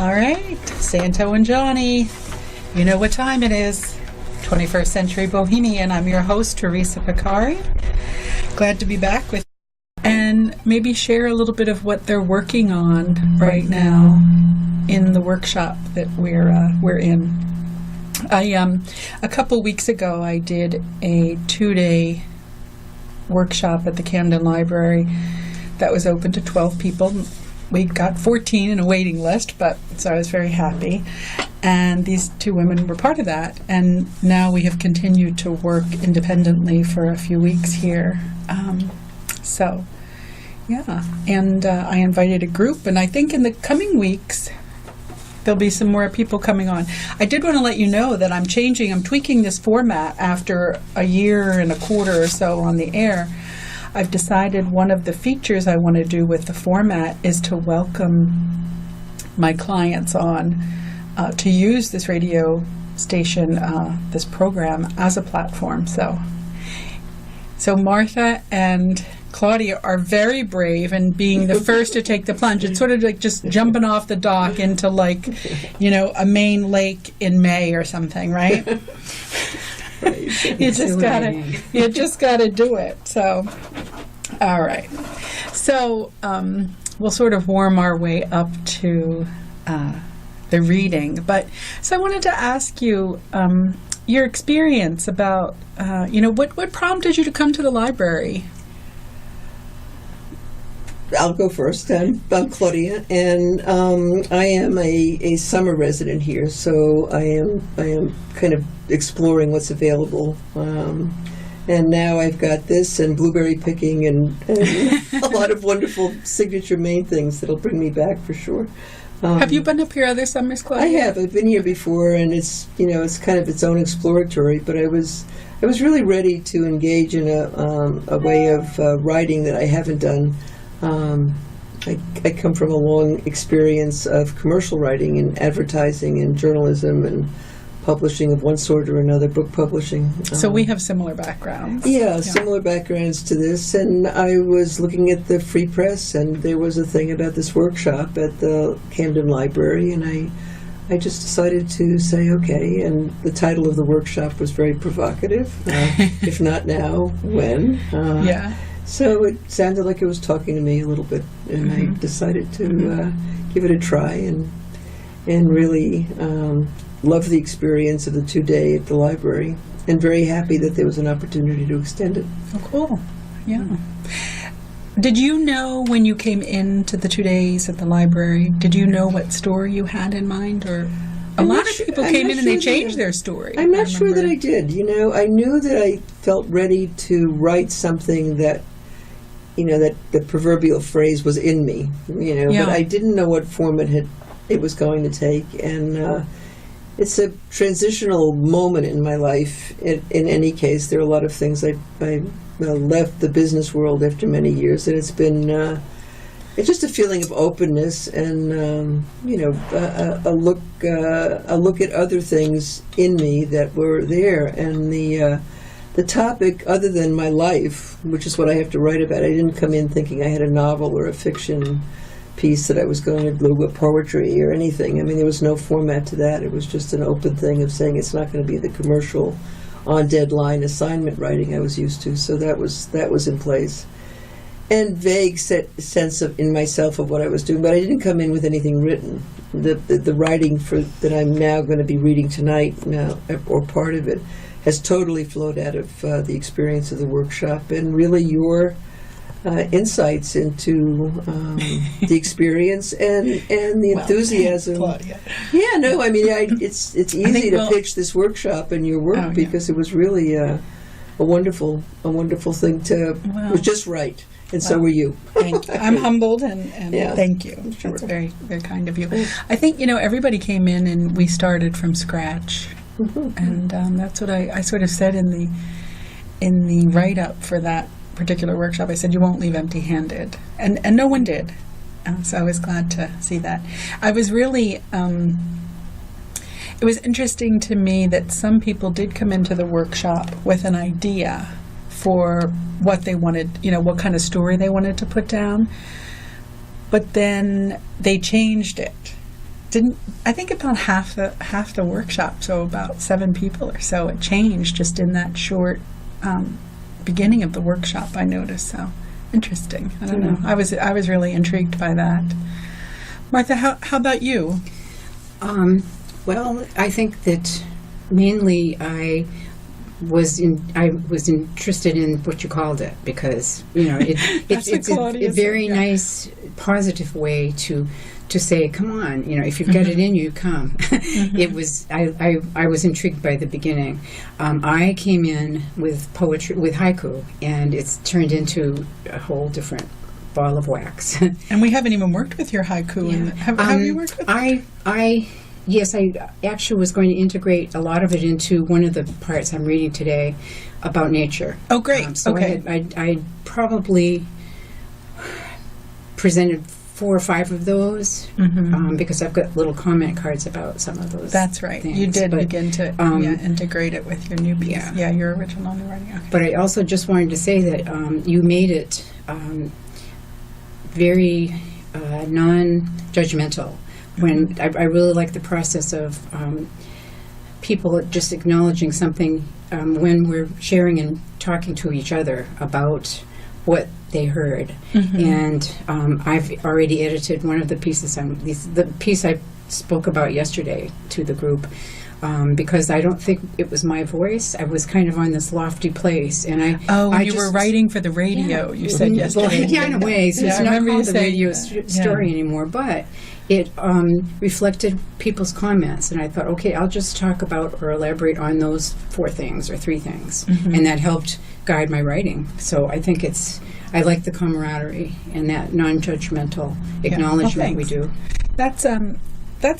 All right, Santo and Johnny, you know what time it is. 21st Century Bohemian. I'm your host, Teresa Picari. Glad to be back with you and maybe share a little bit of what they're working on right now in the workshop that we're in. A couple weeks ago, I did a 2-day workshop at the Camden Library that was open to 12 people. We got 14 in a waiting list, so I was very happy. And these two women were part of that. And now we have continued to work independently for a few weeks here. And I invited a group, and I think in the coming weeks, there'll be some more people coming on. I did want to let you know that I'm tweaking this format after a year and a quarter or so on the air. I've decided one of the features I want to do with the format is to welcome my clients on to use this radio station, this program, as a platform. So Martha and Claudia are very brave in being the first to take the plunge. It's sort of like just jumping off the dock into a Maine lake in May or something, right? You just gotta do it. So, all right. So we'll sort of warm our way up to the reading. So I wanted to ask you your experience about what prompted you to come to the library. I'll go first. I'm Claudia, and I am a summer resident here, so I am kind of exploring what's available. And now I've got this and blueberry picking and a lot of wonderful signature Maine things that'll bring me back for sure. Have you been up here other summers, Claudia? I have. I've been here before, and it's kind of its own exploratory. But I was really ready to engage in a way of writing that I haven't done. I come from a long experience of commercial writing and advertising and journalism and publishing of one sort or another, book publishing. So we have similar backgrounds. Yeah, similar backgrounds to this. And I was looking at the Free Press, and there was a thing about this workshop at the Camden Library, and I just decided to say, okay, and the title of the workshop was very provocative. If not now, when? So it sounded like it was talking to me a little bit, and I decided to give it a try and really love the experience of the 2-day at the library, and very happy that there was an opportunity to extend it. Oh, cool. Yeah. Did you know when you came into the 2 days at the library, did you know what story you had in mind? Or a lot of people came in and they changed their story. I'm not sure that I did. I knew that I felt ready to write something that that the proverbial phrase was in me, but I didn't know what form it was going to take. And it's a transitional moment in my life. In any case, there are a lot of things. I left the business world after many years, and it's been it's just a feeling of openness and a look at other things in me that were there. And the topic, other than my life, which is what I have to write about, I didn't come in thinking I had a novel or a fiction piece that I was going to do with poetry or anything. I mean, there was no format to that. It was just an open thing of saying it's not going to be the commercial on-deadline assignment writing I was used to. So that was in place. And vague sense in myself of what I was doing, but I didn't come in with anything written. The writing that I'm now going to be reading tonight, or part of it, has totally flowed out of the experience of the workshop, and really your insights into the experience and the enthusiasm. Claudia. Yeah, no, I mean, it's easy to pitch this workshop and your work because it was really a wonderful thing to. It was just right. And so were you. Thank you. I'm humbled, and thank you. Sure. That's very, very kind of you. I think, everybody came in and we started from scratch. And that's what I sort of said in the write-up for that particular workshop. I said, you won't leave empty-handed. And no one did. So I was glad to see that. I was really... it was interesting to me that some people did come into the workshop with an idea for what they wanted, what kind of story they wanted to put down. But then they changed it I think about half the workshop, so about 7 people or so. It changed just in that short beginning of the workshop. I noticed. So interesting. I don't know. I was really intrigued by that. Martha, how about you? Well, I think that mainly I was interested in what you called it, because it's a very nice positive way to say, come on, if you've got it in you, come. It was I was intrigued by the beginning. I came in with poetry, with haiku, and it's turned into a whole different ball of wax. And we haven't even worked with your haiku. Yeah. Have you worked with it? Yes, I actually was going to integrate a lot of it into one of the parts I'm reading today about nature. Oh, great. So okay. I probably presented 4 or 5 of those, because I've got little comment cards about some of those. That's right. Things. You did but, begin to integrate it with your new piece. Yeah, your original new writing. Okay. But I also just wanted to say that you made it very non-judgmental. When I really like the process of people just acknowledging something when we're sharing and talking to each other about what they heard. And I've already edited one of the pieces. The piece I spoke about yesterday to the group, because I don't think it was my voice. I was kind of on this lofty place, and you were writing for the radio. You said yesterday. Yeah, in a way. So it's not called the radio story anymore, but it reflected people's comments, and I thought, okay, I'll just talk about or elaborate on those 4 things or 3 things, and that helped guide my writing. So I think I like the camaraderie and that non-judgmental acknowledgement we do. That's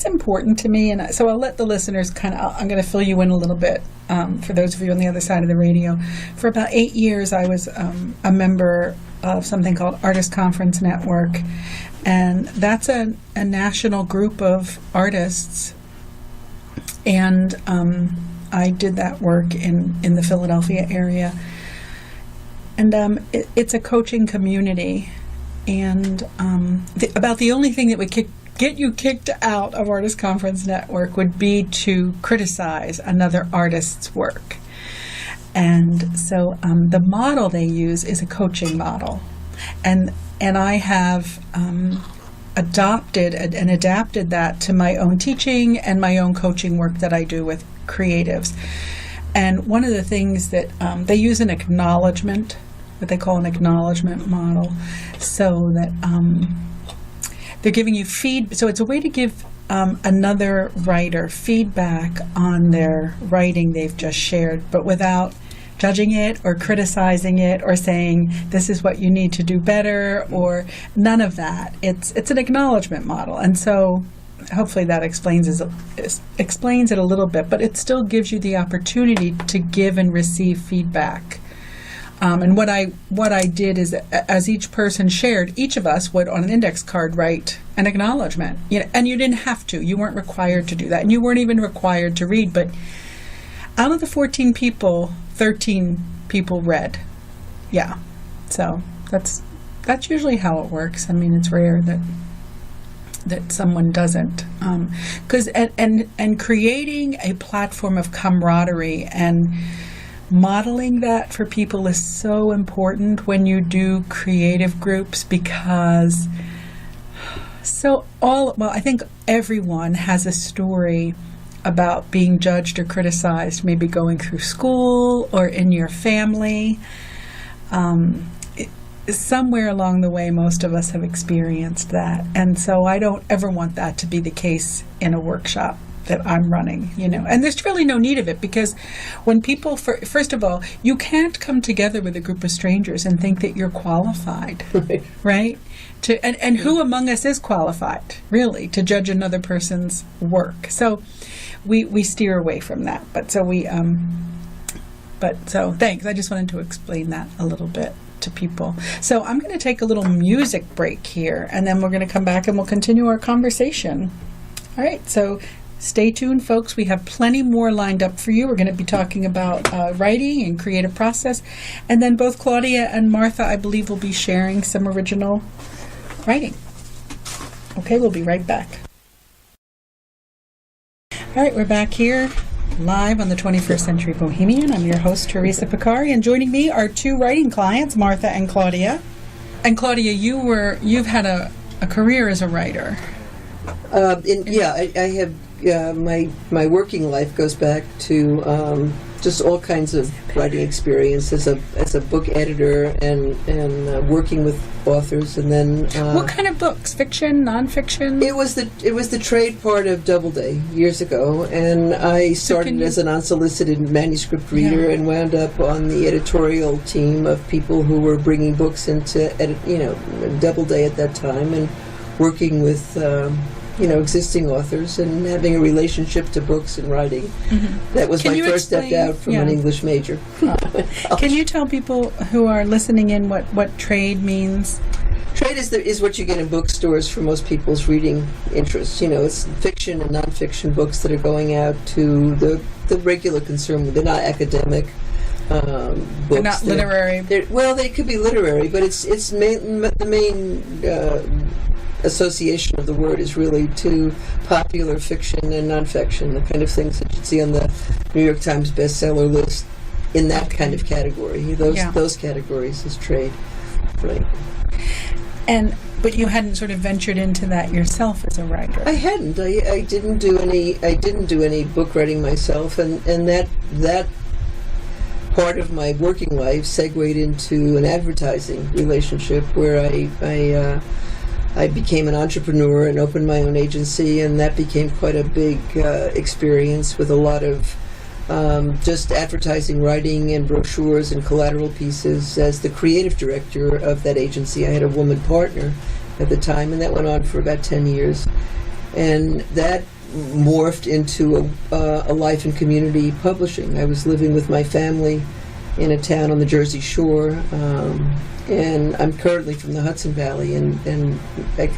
important to me, and so I'll let the listeners I'm going to fill you in a little bit. For those of you on the other side of the radio, for about 8 years, I was a member of something called Artist Conference Network, and that's a national group of artists, and I did that work in the Philadelphia area, and it's a coaching community, and about the only thing that would get you kicked out of Artist Conference Network would be to criticize another artist's work. And so the model they use is a coaching model. And I have adopted and adapted that to my own teaching and my own coaching work that I do with creatives. And one of the things that they use an acknowledgement, what they call an acknowledgement model, so that they're giving you so it's a way to give another writer feedback on their writing they've just shared, but without judging it or criticizing it or saying this is what you need to do better, or none of that. It's an acknowledgement model, and so hopefully that explains it a little bit, but it still gives you the opportunity to give and receive feedback. And what I did is, as each person shared, each of us would on an index card write an acknowledgement. And you didn't have to. You weren't required to do that, and you weren't even required to read. But out of the 14 people, 13 people read. Yeah, so that's usually how it works. I mean, it's rare that someone doesn't, because and creating a platform of camaraderie and modeling that for people is so important when you do creative groups, because I think everyone has a story about being judged or criticized, maybe going through school or in your family. Somewhere along the way, most of us have experienced that, and so I don't ever want that to be the case in a workshop that I'm running, and there's really no need of it, because when people, first of all, you can't come together with a group of strangers and think that you're qualified, right? And who among us is qualified, really, to judge another person's work? So we steer away from that. So thanks. I just wanted to explain that a little bit to people. So I'm going to take a little music break here, and then we're going to come back and we'll continue our conversation. All right, so stay tuned, folks. We have plenty more lined up for you. We're going to be talking about writing and creative process. And then both Claudia and Martha, I believe, will be sharing some original writing. Okay, we'll be right back. All right, we're back here live on the 21st Century Bohemian. I'm your host, Teresa Piccari, and joining me are two writing clients, Martha and Claudia. And Claudia, you've had a career as a writer. I have my working life goes back to just all kinds of writing experience as a book editor and working with authors, and then what kind of books? Fiction, nonfiction? It was the trade part of Doubleday years ago, and I started as an unsolicited manuscript reader and wound up on the editorial team of people who were bringing books into Doubleday at that time, and working with existing authors and having a relationship to books and writing. Mm-hmm. That was my first step out from an English major. Can you tell people who are listening in what trade means? Trade is what you get in bookstores for most people's reading interests. It's fiction and nonfiction books that are going out to the regular consumer. They're not academic books. They're not literary. They could be literary, but the main association of the word is really to popular fiction and nonfiction, the kind of things that you'd see on the New York Times bestseller list in that kind of category. Those categories is trade, right? But you hadn't sort of ventured into that yourself as a writer. I hadn't. I didn't do any book writing myself, and that part of my working life segued into an advertising relationship where I became an entrepreneur and opened my own agency, and that became quite a big experience with a lot of just advertising, writing, and brochures and collateral pieces. As the creative director of that agency, I had a woman partner at the time, and that went on for about 10 years. And that morphed into a life in community publishing. I was living with my family in a town on the Jersey Shore, and I'm currently from the Hudson Valley, and I've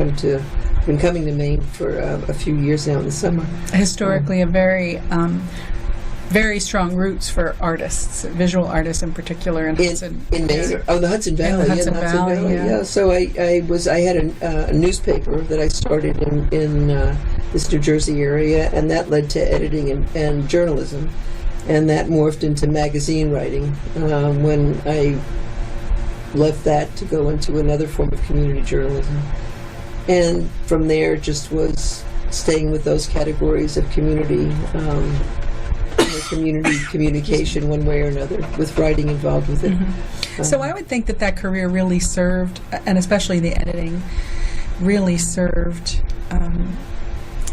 been coming to Maine for a few years now in the summer. Historically, a very strong roots for artists, visual artists in particular, in Hudson. In Maine? Oh, the Hudson Valley. In the Hudson Valley. Yeah. So I had a newspaper that I started in this New Jersey area, and that led to editing and journalism, and that morphed into magazine writing when I left that to go into another form of community journalism. And from there just was staying with those categories of community communication one way or another, with writing involved with it. Mm-hmm. So I would think that career really served, and especially the editing, really served.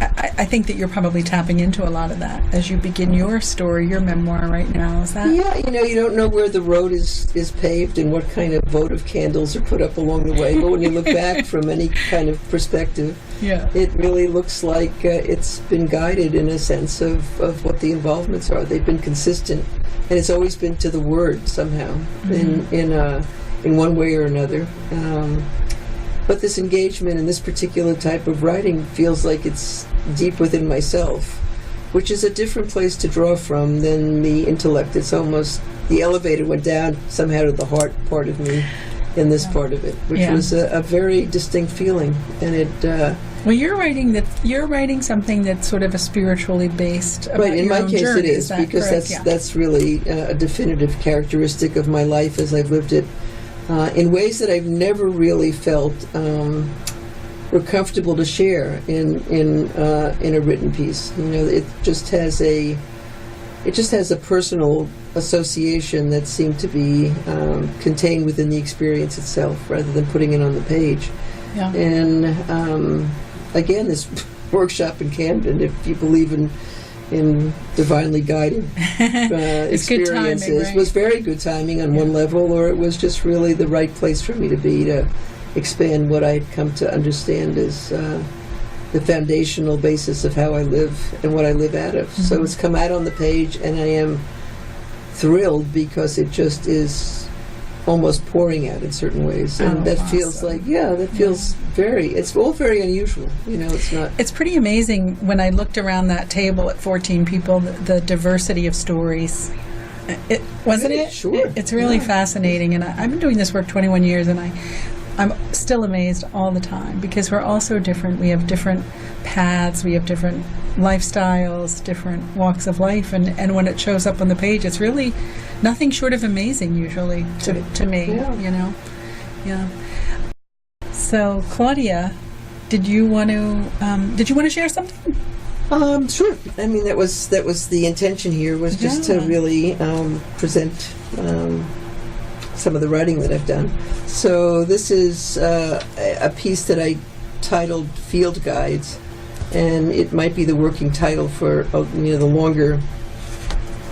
I think that you're probably tapping into a lot of that as you begin your story, your memoir right now. Is that? Yeah, you don't know where the road is paved and what kind of votive candles are put up along the way. But when you look back from any kind of perspective, it really looks like it's been guided in a sense of what the involvements are. They've been consistent, and it's always been to the word somehow, in one way or another. But this engagement in this particular type of writing feels like it's deep within myself, which is a different place to draw from than the intellect. It's almost, the elevator went down somehow to the heart part of me in this part of it, which was a very distinct feeling. And it... well, you're writing something that's sort of a spiritually based about right, in your my own case journey. it is, because that's really a definitive characteristic of my life as I've lived it. In ways that I've never really felt were comfortable to share in a written piece. It just has a personal association that seemed to be contained within the experience itself, rather than putting it on the page. Yeah. And again, this workshop in Camden, if you believe in divinely guided experiences, right? Was very good timing on one level, or it was just really the right place for me to be to expand what I'd come to understand as the foundational basis of how I live and what I live out of. Mm-hmm. So it's come out on the page, and I am thrilled because it just is almost pouring out in certain ways, and that awesome. Feels like feels it's all very unusual. It's not. It's pretty amazing when I looked around that table at 14 people, the diversity of stories. Wasn't it? Sure. It's really fascinating, and I've been doing this work 21 years, and I'm still amazed all the time because we're all so different. We have different paths, we have different lifestyles, different walks of life, and when it shows up on the page, it's really nothing short of amazing usually to me, you know. Yeah. So, Claudia, did you want to share something? Sure. I mean, that was the intention here, was just to really present some of the writing that I've done. So this is a piece that I titled Field Guides, and it might be the working title for the longer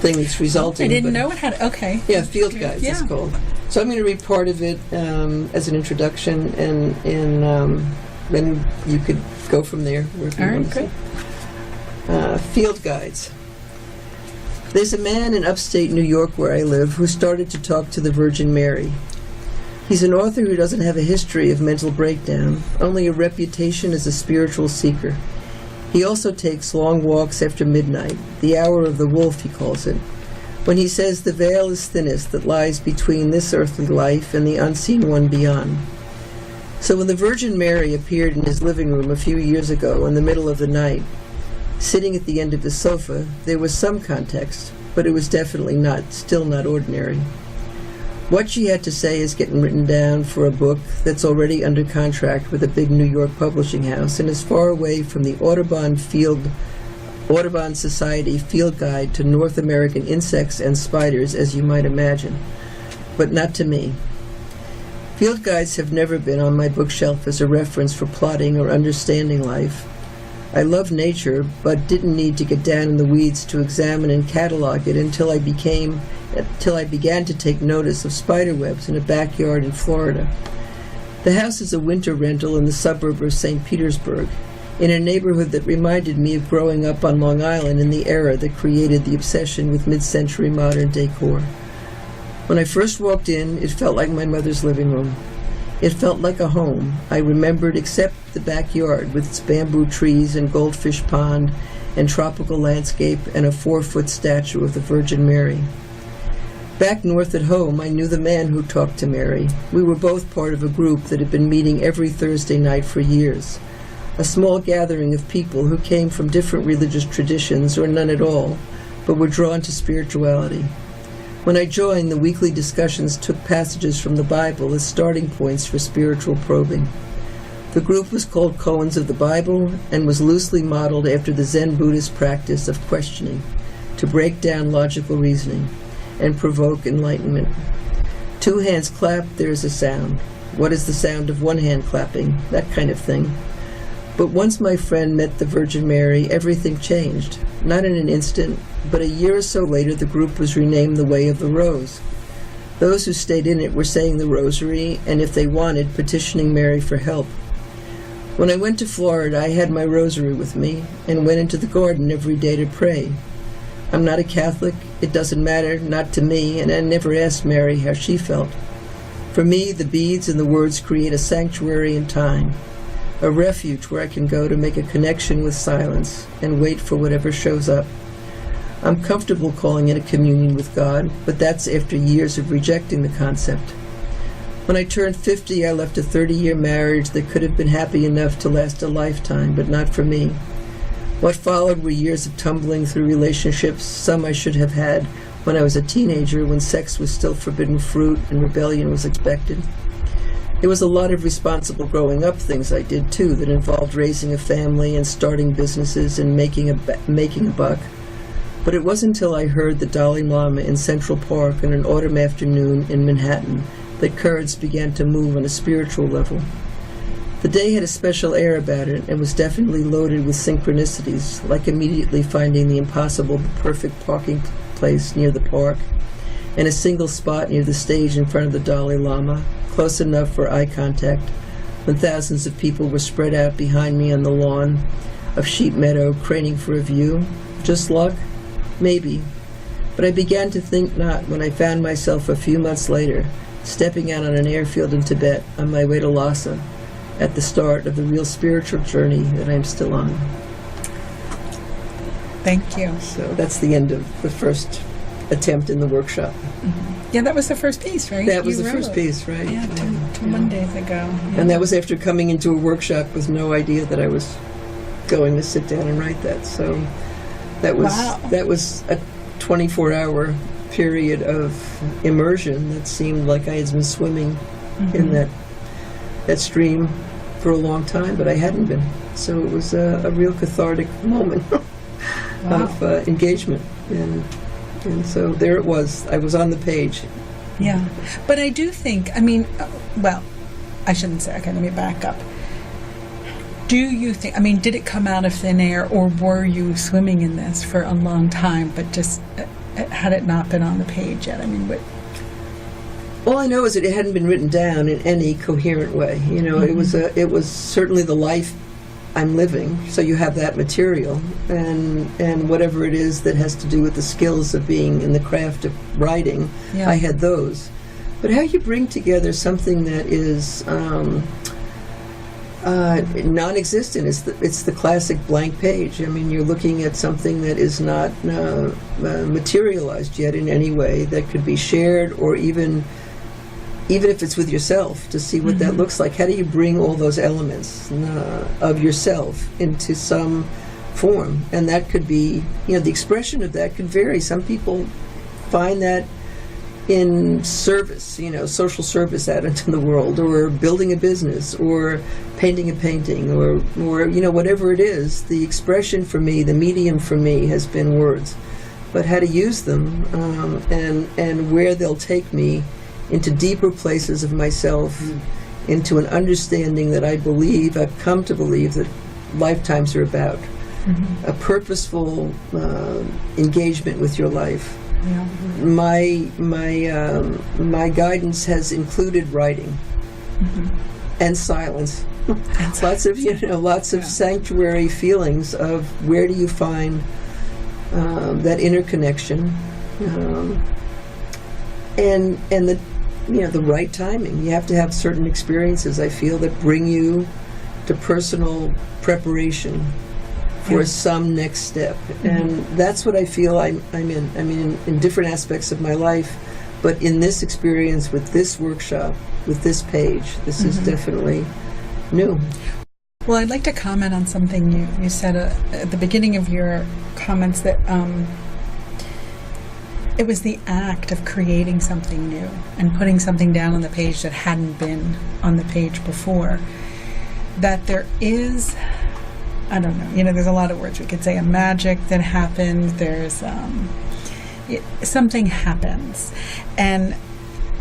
thing that's resulting. I didn't know it had. Okay. Yeah, Field Guides it's called. So I'm going to read part of it as an introduction, and then you could go from there. All right, great. Field Guides. There's a man in upstate New York where I live who started to talk to the Virgin Mary. He's an author who doesn't have a history of mental breakdown, only a reputation as a spiritual seeker. He also takes long walks after midnight, the hour of the wolf, he calls it, when he says the veil is thinnest that lies between this earthly life and the unseen one beyond. So when the Virgin Mary appeared in his living room a few years ago in the middle of the night, sitting at the end of the sofa, there was some context, but it was definitely still not ordinary. What she had to say is getting written down for a book that's already under contract with a big New York publishing house and is far away from the Audubon Society Field Guide to North American Insects and Spiders, as you might imagine. But not to me. Field guides have never been on my bookshelf as a reference for plotting or understanding life. I love nature, but didn't need to get down in the weeds to examine and catalog it until I began to take notice of spider webs in a backyard in Florida. The house is a winter rental in the suburb of St. Petersburg, in a neighborhood that reminded me of growing up on Long Island in the era that created the obsession with mid-century modern decor. When I first walked in, it felt like my mother's living room. It felt like a home I remembered, except the backyard with its bamboo trees and goldfish pond and tropical landscape and a 4-foot statue of the Virgin Mary. Back north at home, I knew the man who talked to Mary. We were both part of a group that had been meeting every Thursday night for years, a small gathering of people who came from different religious traditions or none at all, but were drawn to spirituality. When I joined, the weekly discussions took passages from the Bible as starting points for spiritual probing. The group was called Koans of the Bible and was loosely modeled after the Zen Buddhist practice of questioning, to break down logical reasoning and provoke enlightenment. 2 hands clap, there is a sound. What is the sound of 1 hand clapping? That kind of thing. But once my friend met the Virgin Mary, everything changed. Not in an instant, but a year or so later, the group was renamed the Way of the Rose. Those who stayed in it were saying the rosary, and if they wanted, petitioning Mary for help. When I went to Florida, I had my rosary with me and went into the garden every day to pray. I'm not a Catholic, it doesn't matter, not to me, and I never asked Mary how she felt. For me, the beads and the words create a sanctuary in time, a refuge where I can go to make a connection with silence and wait for whatever shows up. I'm comfortable calling it a communion with God, but that's after years of rejecting the concept. When I turned 50, I left a 30-year marriage that could have been happy enough to last a lifetime, but not for me. What followed were years of tumbling through relationships, some I should have had when I was a teenager, when sex was still forbidden fruit and rebellion was expected. There was a lot of responsible growing up things I did, too, that involved raising a family and starting businesses and making a buck. But it wasn't until I heard the Dalai Lama in Central Park on an autumn afternoon in Manhattan that currents began to move on a spiritual level. The day had a special air about it and was definitely loaded with synchronicities, like immediately finding the impossible but perfect parking place near the park, and a single spot near the stage in front of the Dalai Lama, close enough for eye contact, when thousands of people were spread out behind me on the lawn of Sheep Meadow, craning for a view. Just luck? Maybe. But I began to think not when I found myself a few months later stepping out on an airfield in Tibet on my way to Lhasa, at the start of the real spiritual journey that I'm still on. Thank you. So that's the end of the first attempt in the workshop. Yeah, that was the first piece, right? That was You the first wrote. piece, right? Yeah, two Mondays ago. Yeah. And that was after coming into a workshop with no idea that I was going to sit down and write that. So that was a 24-hour period of immersion that seemed like I had been swimming in that stream for a long time, but I hadn't been. So it was a real cathartic moment of engagement. And so there it was. I was on the page. Yeah. But I do think, I mean, well, I shouldn't say, okay, let me back up. Do you think, I mean, did it come out of thin air, or were you swimming in this for a long time, but just had it not been on the page yet? I mean, what? All I know is that it hadn't been written down in any coherent way. You know, it was certainly the life I'm living. So you have that material, and whatever it is that has to do with the skills of being in the craft of writing, I had those. But how you bring together something that is non-existent, it's the classic blank page. I mean, you're looking at something that is not materialized yet in any way, that could be shared, or even if it's with yourself, to see what that looks like. How do you bring all those elements of yourself into some form? And that could be, the expression of that could vary. Some people find that in service, social service out into the world, or building a business, or painting a painting, or whatever it is. The expression for me, the medium for me, has been words. But how to use them, and where they'll take me into deeper places of myself, into an understanding that I've come to believe that lifetimes are about. A purposeful engagement with your life. Yeah. My guidance has included writing and silence. Lots of sanctuary feelings of where do you find that interconnection, and the right timing. You have to have certain experiences, I feel, that bring you to personal preparation for some next step. And that's what I feel I'm in. I mean, in different aspects of my life, but in this experience, with this workshop, with this page, this is definitely new. Well, I'd like to comment on something you said at the beginning of your comments, that it was the act of creating something new and putting something down on the page that hadn't been on the page before. That there is, I don't know, there's a lot of words we could say, a magic that happens, there's something happens. And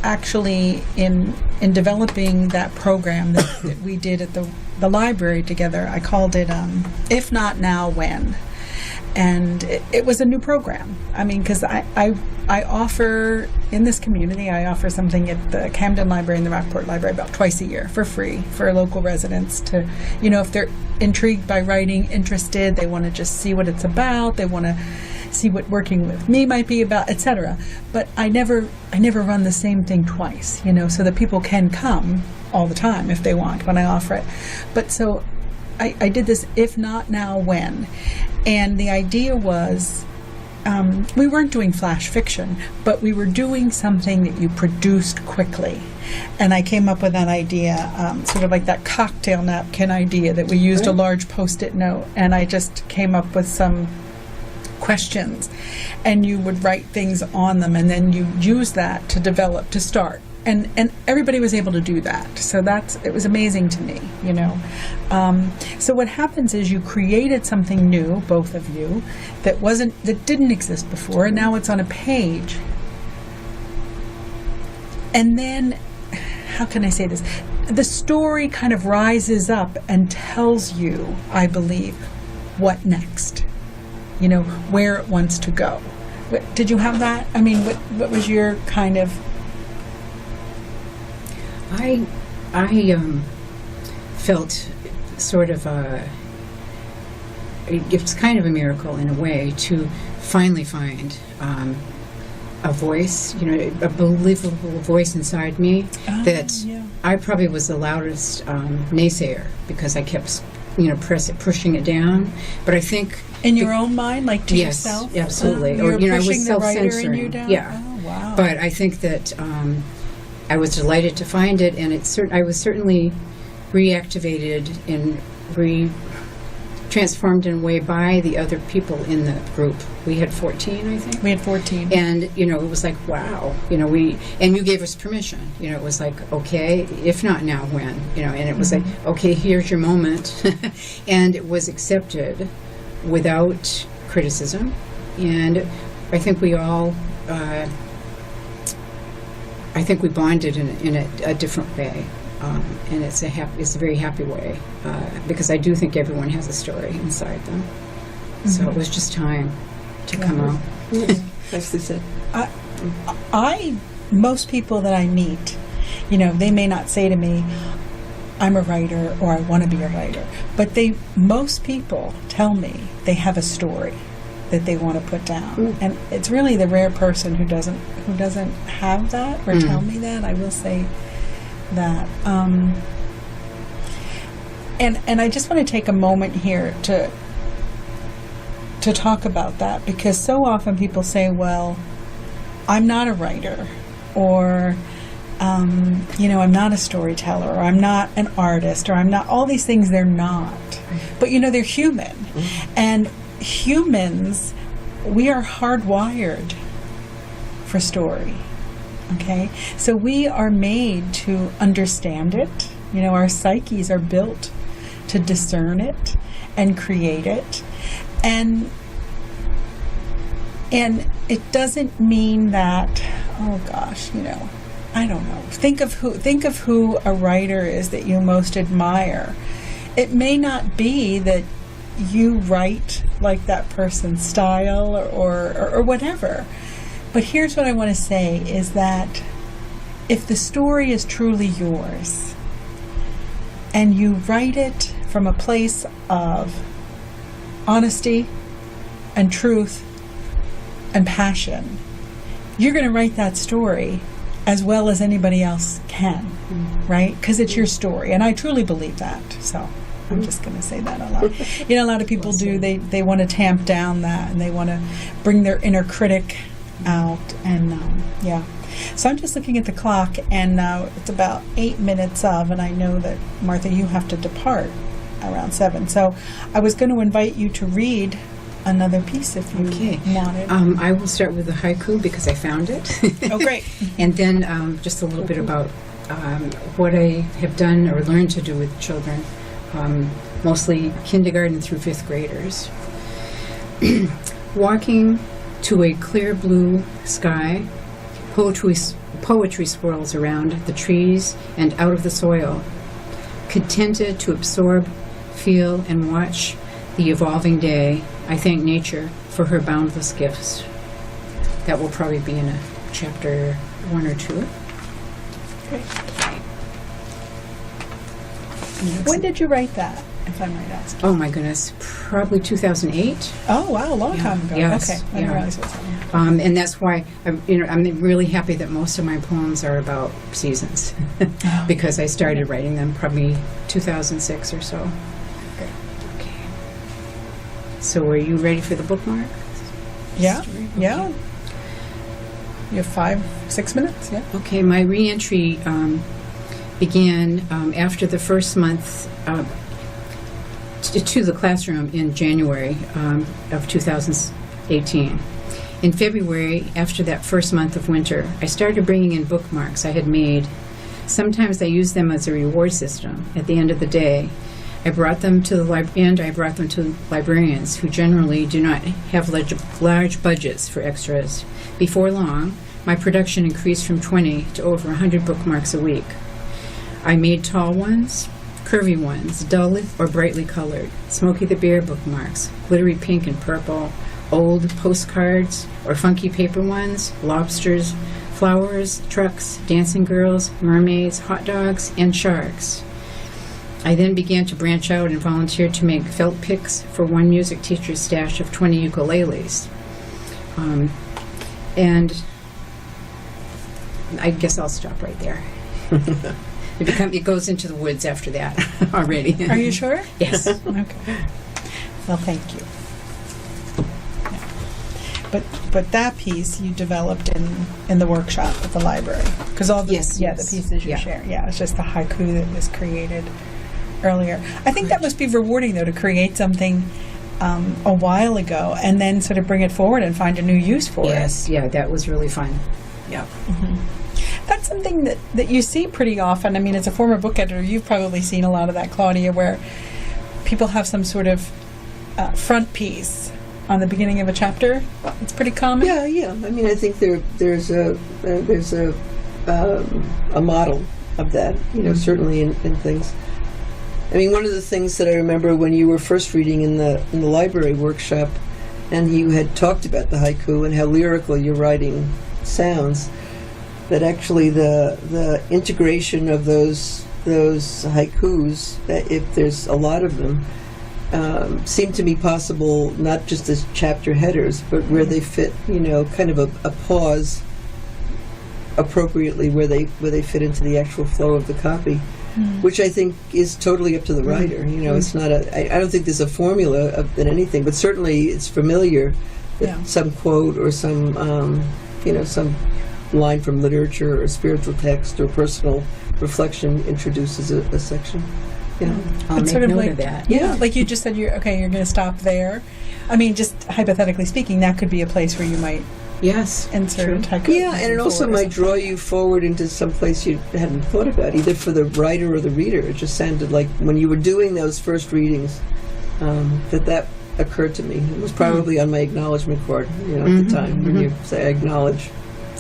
actually in developing that program that we did at the library together, I called it If Not Now, When? And it was a new program. I mean, because I offer, in this community, I offer something at the Camden Library and the Rockport Library about twice a year for free for local residents to, if they're intrigued by writing, interested, they want to just see what it's about, they want to see what working with me might be about, etc. But I never run the same thing twice, so that people can come all the time if they want when I offer it. But so I did this If Not Now, When? And the idea was, we weren't doing flash fiction, but we were doing something that you produced quickly. And I came up with that idea, sort of like that cocktail napkin idea, that we used a large Post-it note, and I just came up with some questions, and you would write things on them, and then you use that to develop, to start. And everybody was able to do that. So it was amazing to me, So what happens is you created something new, both of you, that didn't exist before, and now it's on a page. And then, how can I say this? The story kind of rises up and tells you, I believe, what next, where it wants to go. Did you have that? I mean, what was your kind of... I felt sort of it's kind of a miracle in a way to finally find a voice, a believable voice inside me I probably was the loudest naysayer, because I kept pushing it down. But I think in your own mind, like to yes, yourself, absolutely. Or I was pushing the writer in self-censoring. you down. Yeah. Oh, wow. But I think that I was delighted to find it, and I was certainly reactivated and transformed in a way by the other people in the group. We had 14, I think. We had 14. And, it was like, wow. And you gave us permission. It was like, okay, if not now, when? And it was like, okay, here's your moment. And it was accepted without criticism. And I think we all, we bonded in a different way. And it's a very happy way, because I do think everyone has a story inside them. So it was just time to come out. Nicely said. Most people that I meet, they may not say to me, I'm a writer or I want to be a writer, but most people tell me they have a story that they want to put down. And it's really the rare person who doesn't have that or tell me that. I will say that. And I just want to take a moment here to talk about that, because so often people say, well, I'm not a writer, or I'm not a storyteller, or I'm not an artist, or I'm not all these things. They're not, but they're human. And humans, we are hardwired for story. Okay, so we are made to understand it. Our psyches are built to discern it and create it, and it doesn't mean that, oh gosh, I don't know. Think of who a writer is that you most admire. It may not be that you write like that person's style or whatever. But here's what I want to say is that if the story is truly yours and you write it from a place of honesty and truth and passion, you're going to write that story as well as anybody else can, right? Because it's your story. And I truly believe that. So I'm just going to say that a lot. A lot of people do. They want to tamp down that, and they want to bring their inner critic out, and so I'm just looking at the clock, and it's about 8 minutes of, and I know that, Martha, you have to depart around 7, so I was going to invite you to read another piece if you wanted. I will start with the haiku because I found it. Oh, great. And then just a little bit about what I have done or learned to do with children, mostly kindergarten through 5th graders. Walking to a clear blue sky, poetry swirls around the trees and out of the soil, contented to absorb, feel, and watch the evolving day. I thank nature for her boundless gifts. That will probably be in a chapter 1 or 2. Okay. When did you write that, if I might ask? Oh my goodness, probably 2008. Oh wow, a long time ago. Yes, okay, I didn't realize it was that long. And that's why I'm really happy that most of my poems are about seasons, because I started writing them probably 2006 or so. Okay. So, are you ready for the bookmark? Yeah. Okay. Yeah. You have 5-6 minutes. Yeah. Okay. My reentry began after the first month to the classroom in January of 2018. In February, after that first month of winter, I started bringing in bookmarks I had made. Sometimes I used them as a reward system. At the end of the day, I brought them to librarians who generally do not have large budgets for extras. Before long, my production increased from 20 to over 100 bookmarks a week. I made tall ones, curvy ones, dull or brightly colored, Smokey the Bear bookmarks, glittery pink and purple, old postcards or funky paper ones, lobsters, flowers, trucks, dancing girls, mermaids, hot dogs, and sharks. I then began to branch out and volunteered to make felt picks for one music teacher's stash of 20 ukuleles. And I guess I'll stop right there. It goes into the woods after that already. Are you sure? Yes. Okay. Well, thank you. Yeah. But that piece you developed in the workshop at the library, because all the the pieces you share. Yeah, it's just the haiku that was created earlier. I think that must be rewarding though, to create something a while ago and then sort of bring it forward and find a new use for it. Yes, yeah, that was really fun. Yeah. That's something that you see pretty often. I mean, as a former book editor, you've probably seen a lot of that, Claudia, where people have some sort of front piece on the beginning of a chapter. It's pretty common. Yeah. I mean, I think there's a model of that. Certainly in things. I mean, one of the things that I remember when you were first reading in the library workshop, and you had talked about the haiku and how lyrical your writing sounds, that actually the integration of those haikus, that if there's a lot of them, seem to be possible not just as chapter headers, but where they fit, kind of a pause appropriately where they fit into the actual flow of the copy. Which I think is totally up to the writer. It's not I don't think there's a formula in anything, but certainly it's familiar that some quote or some, some line from literature or spiritual text or personal reflection introduces a section. I'll make sort of note of that. Yeah, like you just said, you're going to stop there. I mean, just hypothetically speaking, that could be a place where you might insert a haiku. Yeah, and it also might draw you forward into some place you hadn't thought about, either for the writer or the reader. It just sounded like when you were doing those first readings, that occurred to me. It was probably on my acknowledgement card, at the time, when you say I acknowledge.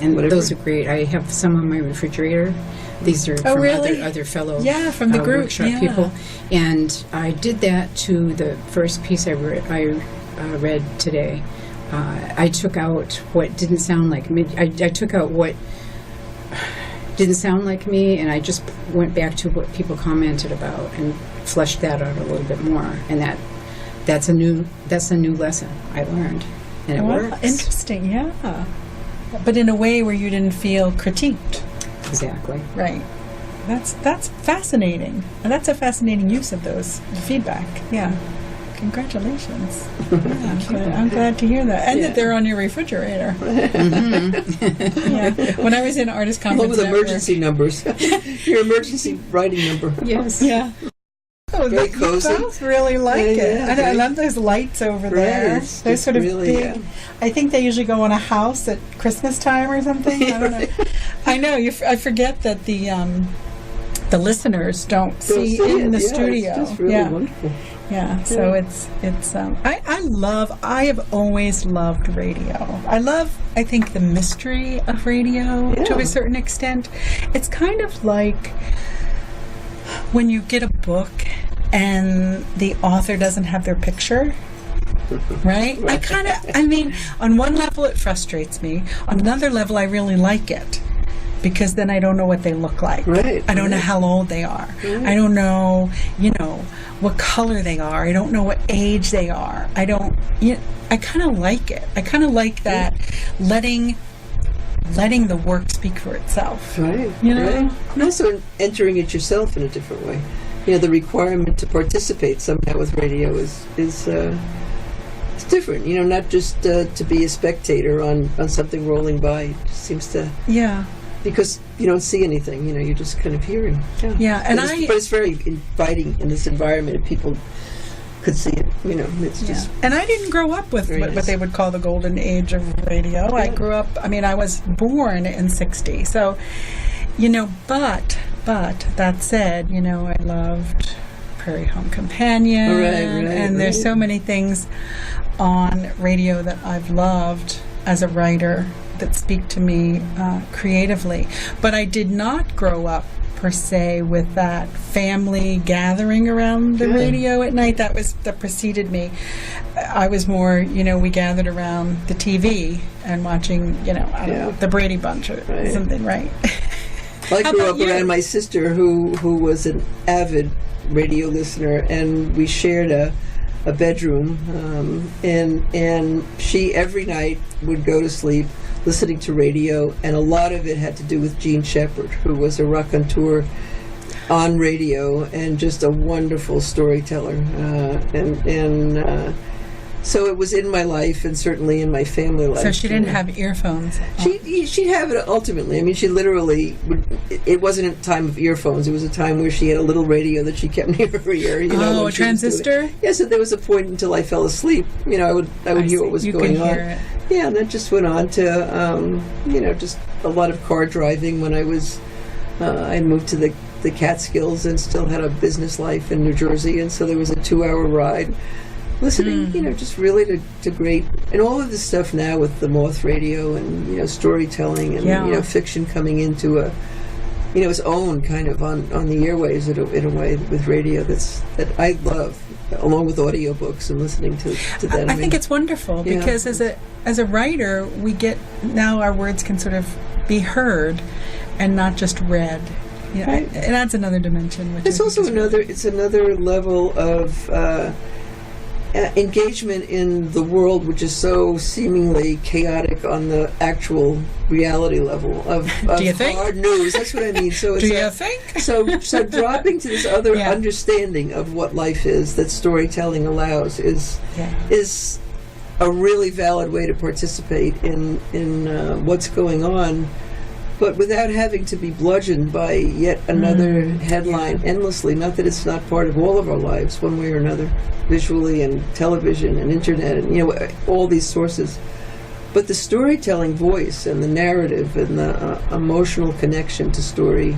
And whatever. Those are great. I have some on my refrigerator. These are from other fellow from the group workshop people. And I did that to the first piece I read today. I took out what didn't sound like me. I took out what didn't sound like me, and I just went back to what people commented about and fleshed that out a little bit more. And that's a new lesson I learned, and it works. Interesting, yeah. But in a way where you didn't feel critiqued. Exactly. Right. That's fascinating, and that's a fascinating use of those feedback. Yeah. Congratulations. I'm glad to hear that. And that they're on your refrigerator. When I was in Artist Conference Along with emergency numbers. Your emergency writing number. Yes. Yeah. Oh, very cozy. You both really like it. I love those lights over there. They're sort of really big. Yeah. I think they usually go on a house at Christmas time or something. I don't know. I know. I forget that the listeners don't see in the studio. It's just really wonderful. Yeah, so it's I have always loved radio. I think the mystery of radio to a certain extent. It's kind of like when you get a book and the author doesn't have their picture. Right? I mean, on one level it frustrates me. On another level I really like it. Because then I don't know what they look like. Right. I don't know how old they are. I don't know, what color they are. I don't know what age they are. I kind of like it. I kind of like that letting the work speak for itself. Right. Right. And also entering it yourself in a different way. The requirement to participate somehow with radio is it's different. Not just to be a spectator on something rolling by. It just seems to because you don't see anything, you're just kind of hearing. Yeah, but it's very inviting in this environment if people could see it. It's just. And I didn't grow up with what they would call the golden age of radio. I grew up. I was born in '60, so But that said, I loved Prairie Home Companion, and there's so many things on radio that I've loved as a writer that speak to me creatively. But I did not grow up per se with that family gathering around the radio at night. That preceded me. I was more, we gathered around the TV and watching, I don't know, the Brady Bunch or something, right? Well, I grew up around my sister who was an avid radio listener, and we shared a bedroom, and she every night would go to sleep listening to radio, and a lot of it had to do with Gene Shepard, who was a raconteur on radio, and just a wonderful storyteller. So it was in my life, and certainly in my family life. So she didn't have earphones? She'd have it ultimately. I mean, she literally it wasn't a time of earphones. It was a time where she had a little radio that she kept near her ear. A transistor? Yeah, so there was a point until I fell asleep. I would hear what was going on. It. Yeah, and that just went on to, just a lot of car driving when I was, I moved to the Catskills and still had a business life in New Jersey, and so there was a 2-hour ride. Listening, just really to great, and all of this stuff now with the Moth Radio and, storytelling and, fiction coming into its own kind of on the airwaves in a way with radio that I love, along with audiobooks and listening to that. I think it's wonderful because as a writer, we get, now our words can sort of be heard and not just read. Right. It adds another dimension. It's also another level of engagement in the world, which is so seemingly chaotic on the actual reality level of Do you think? Hard news. That's what I mean. So it's Do you think? So dropping to this other understanding of what life is that storytelling allows is a really valid way to participate in what's going on, but without having to be bludgeoned by yet another headline endlessly. Not that it's not part of all of our lives, one way or another, visually and television and internet and all these sources. But the storytelling voice and the narrative and the emotional connection to story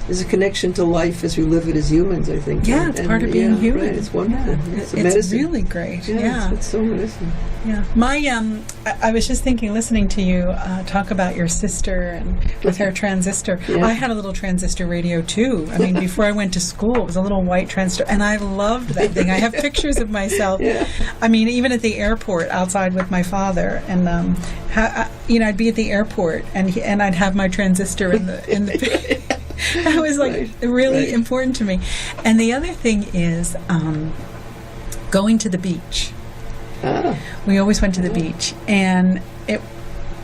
is a connection to life as we live it as humans, I think. Yeah, it's part of being human. Right, it's wonderful. Yeah. It's medicine. Really great. Yeah. It's so medicine. Yeah. I was just thinking, listening to you talk about your sister and with her transistor. Yeah. I had a little transistor radio too. I mean, before I went to school, it was a little white transistor, and I loved that thing. I have pictures of myself. Yeah. I mean, even at the airport outside with my father, and I'd be at the airport, and I'd have my transistor in the. That was really important to me. And the other thing is going to the beach. We always went to the beach, and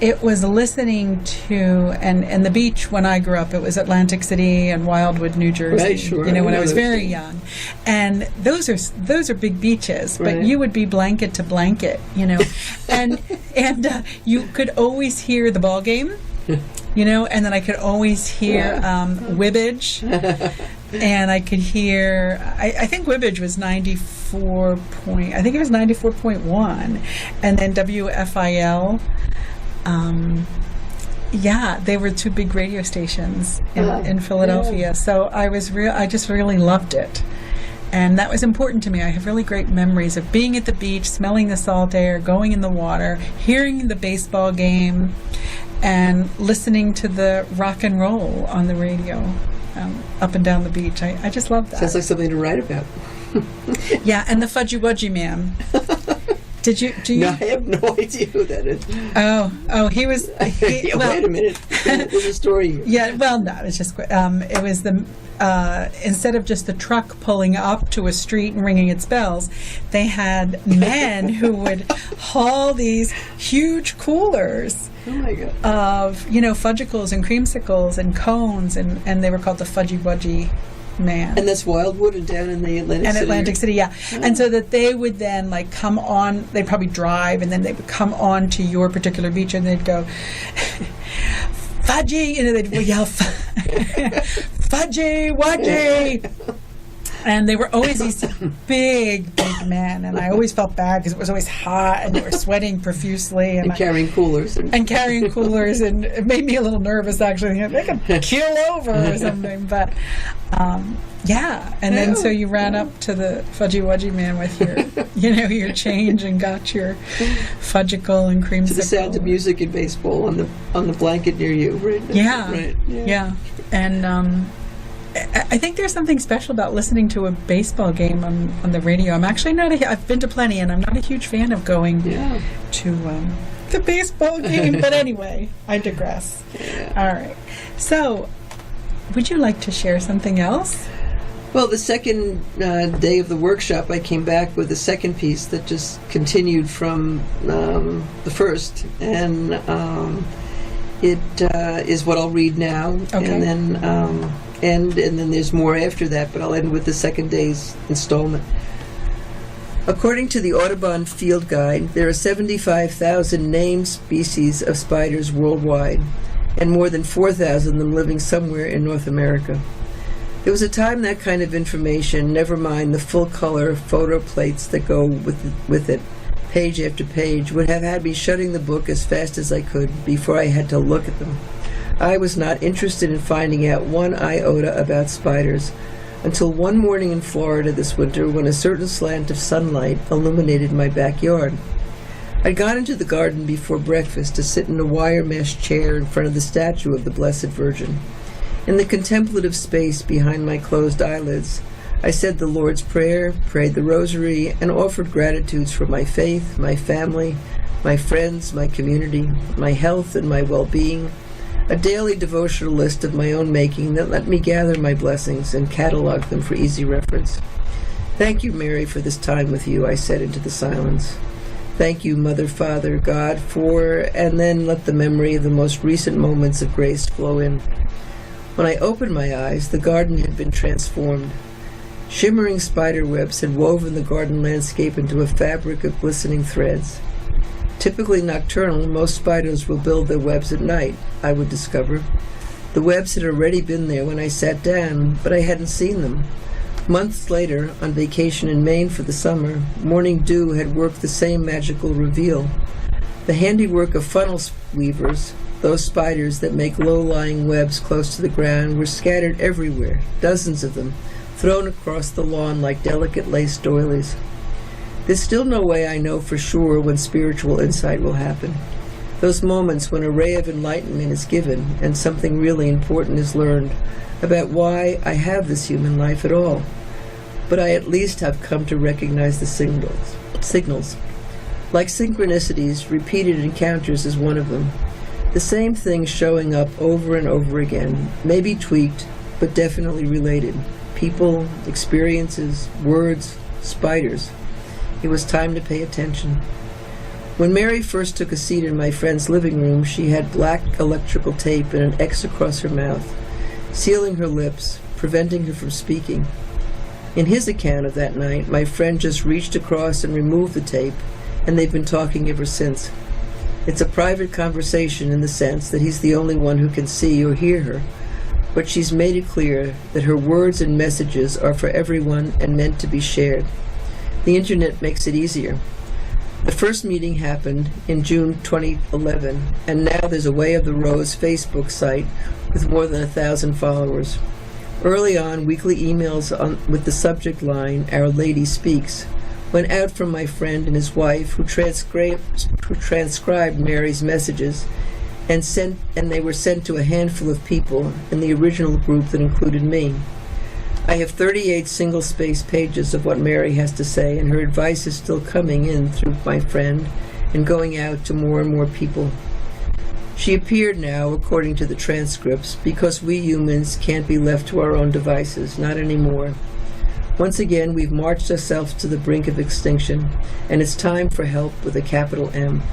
it was listening to and the beach when I grew up. It was Atlantic City and Wildwood, New Jersey. Right, sure. When I was very young, and those are big beaches. But you would be blanket to blanket, and you could always hear the ball game. And then I could always hear Wibbage, and I could hear, I think Wibbage was 94.1, and then WFIL. They were two big radio stations in Philadelphia. Yeah. So I just really loved it. And that was important to me. I have really great memories of being at the beach, smelling the salt air, going in the water, hearing the baseball game, and listening to the rock and roll on the radio up and down the beach. I just love that. Sounds like something to write about. Yeah, and the Fudgy Wudgy Man. Do you? No, I have no idea who that is. Oh, he was. Wait a minute. There's a story here. Yeah, well, no, it's just it was the. Instead of just the truck pulling up to a street and ringing its bells, they had men who would haul these huge coolers of fudgicles and creamsicles and cones, and they were called the Fudgy Wudgy Man. And that's Wildwood and down in the Atlantic City. Atlantic City, yeah. Oh. And so that they would then come on, they'd probably drive, and then they would come on to your particular beach, and they'd go, Fudgy, they'd yell, Fudgy Wudgy. And they were always these big men, and I always felt bad because it was always hot, and they were sweating profusely. And carrying coolers. And carrying coolers, and it made me a little nervous, actually. They could keel over or something. But, and then so you ran up to the Fudgy Wudgy Man with your, your change and got your fudgicle and creamsicle. To the sound of music and baseball on the blanket near you, right? Yeah. Right. Yeah. And I think there's something special about listening to a baseball game on the radio. I'm actually not I've been to plenty, and I'm not a huge fan of going to the baseball game. But anyway, I digress. Yeah. All right. So, would you like to share something else? Well, the second day of the workshop, I came back with a second piece that just continued from the first, and it is what I'll read now. Okay. And then end, and then there's more after that, but I'll end with the second day's installment. According to the Audubon Field Guide, there are 75,000 named species of spiders worldwide, and more than 4,000 of them living somewhere in North America. There was a time that kind of information, never mind the full-color photo plates that go with it, page after page, would have had me shutting the book as fast as I could before I had to look at them. I was not interested in finding out one iota about spiders until one morning in Florida this winter when a certain slant of sunlight illuminated my backyard. I'd gone into the garden before breakfast to sit in a wire mesh chair in front of the statue of the Blessed Virgin. In the contemplative space behind my closed eyelids, I said the Lord's Prayer, prayed the Rosary, and offered gratitudes for my faith, my family, my friends, my community, my health, and my well-being, a daily devotional list of my own making that let me gather my blessings and catalog them for easy reference. Thank you, Mary, for this time with you, I said into the silence. Thank you, Mother, Father, God, for, and then let the memory of the most recent moments of grace flow in. When I opened my eyes, the garden had been transformed. Shimmering spider webs had woven the garden landscape into a fabric of glistening threads. Typically nocturnal, most spiders will build their webs at night, I would discover. The webs had already been there when I sat down, but I hadn't seen them. Months later, on vacation in Maine for the summer, morning dew had worked the same magical reveal. The handiwork of funnel weavers, those spiders that make low-lying webs close to the ground, were scattered everywhere, dozens of them, thrown across the lawn like delicate lace doilies. There's still no way I know for sure when spiritual insight will happen. Those moments when a ray of enlightenment is given and something really important is learned about why I have this human life at all. But I at least have come to recognize the signals. Like synchronicities, repeated encounters is one of them. The same thing showing up over and over again, maybe tweaked, but definitely related. People, experiences, words, spiders. It was time to pay attention. When Mary first took a seat in my friend's living room, she had black electrical tape and an X across her mouth, sealing her lips, preventing her from speaking. In his account of that night, my friend just reached across and removed the tape, and they've been talking ever since. It's a private conversation in the sense that he's the only one who can see or hear her, but she's made it clear that her words and messages are for everyone and meant to be shared. The internet makes it easier. The first meeting happened in June 2011, and now there's a Way of the Rose Facebook site with more than 1,000 followers. Early on, weekly emails with the subject line, Our Lady Speaks, went out from my friend and his wife, who transcribed Mary's messages, and they were sent to a handful of people in the original group that included me. I have 38 single-space pages of what Mary has to say, and her advice is still coming in through my friend and going out to more and more people. She appeared now, according to the transcripts, because we humans can't be left to our own devices, not anymore. Once again, we've marched ourselves to the brink of extinction, and it's time for help with a capital M.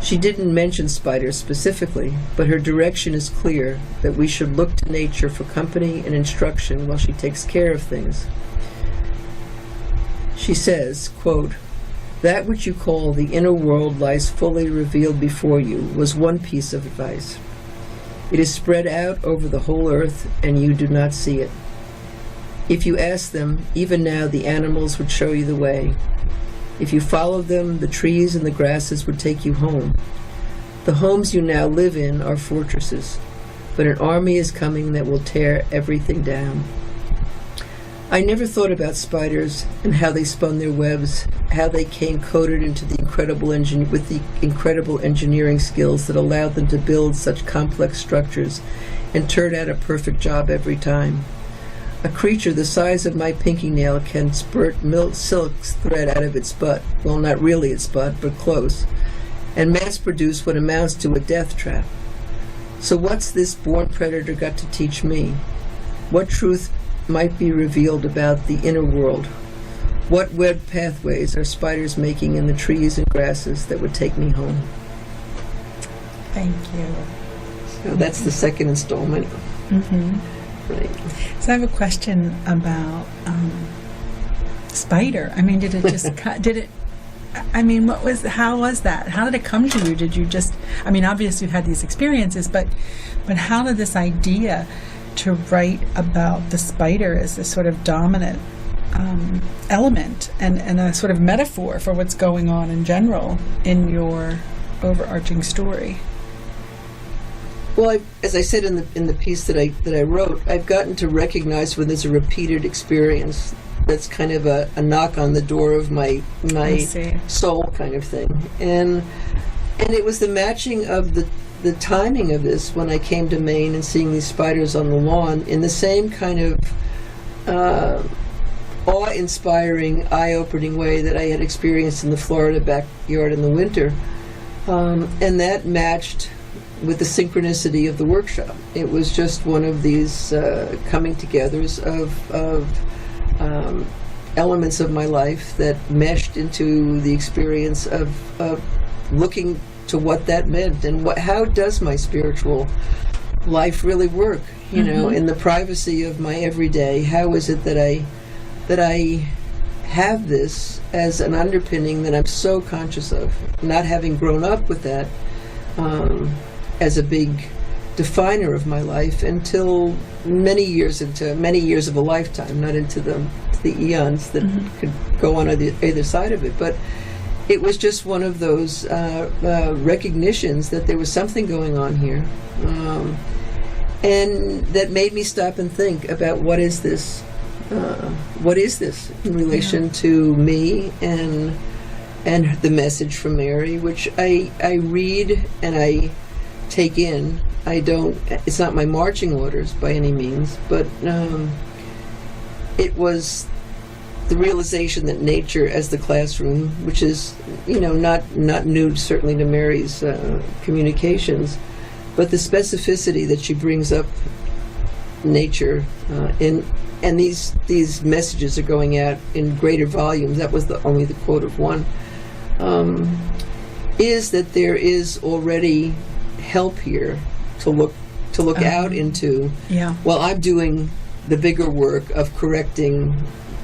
She didn't mention spiders specifically, but her direction is clear that we should look to nature for company and instruction while she takes care of things. She says, quote, "That which you call the inner world lies fully revealed before you," was one piece of advice. It is spread out over the whole earth, and you do not see it. If you ask them, even now the animals would show you the way. If you followed them, the trees and the grasses would take you home. The homes you now live in are fortresses, but an army is coming that will tear everything down. I never thought about spiders and how they spun their webs, how they came coated into the with the incredible engineering skills that allowed them to build such complex structures and turn out a perfect job every time. A creature the size of my pinky nail can spurt silk thread out of its butt, well, not really its butt, but close, and mass-produce what amounts to a death trap. So what's this born predator got to teach me? What truth might be revealed about the inner world? What webbed pathways are spiders making in the trees and grasses that would take me home? Thank you. So that's the second installment. Mm-hmm. Right. So I have a question about spider. I mean, did it just did it? I mean, how was that? How did it come to you? Did you just? I mean, obviously you've had these experiences, but how did this idea to write about the spider as this sort of dominant element and a sort of metaphor for what's going on in general in your overarching story? Well, as I said in the piece that I wrote, I've gotten to recognize when there's a repeated experience that's kind of a knock on the door of my soul kind of thing, and it was the matching of the timing of this when I came to Maine and seeing these spiders on the lawn in the same kind of awe-inspiring, eye-opening way that I had experienced in the Florida backyard in the winter, and that matched with the synchronicity of the workshop. It was just one of these coming togethers of elements of my life that meshed into the experience of looking to what that meant and how does my spiritual life really work, you know, in the privacy of my everyday. How is it that I have this as an underpinning that I'm so conscious of, not having grown up with that as a big definer of my life until many years of a lifetime, not into the eons that could go on either side of it. But it was just one of those recognitions that there was something going on here, and that made me stop and think about what is this in relation to me and the message from Mary, which I read and I take in. It's not my marching orders by any means, but it was the realization that nature as the classroom, which is, you know, not new certainly to Mary's communications, but the specificity that she brings up nature and these messages are going out in greater volumes. That was only the quote of one. Is that there is already help here to look out into. Yeah. Well, I'm doing the bigger work of correcting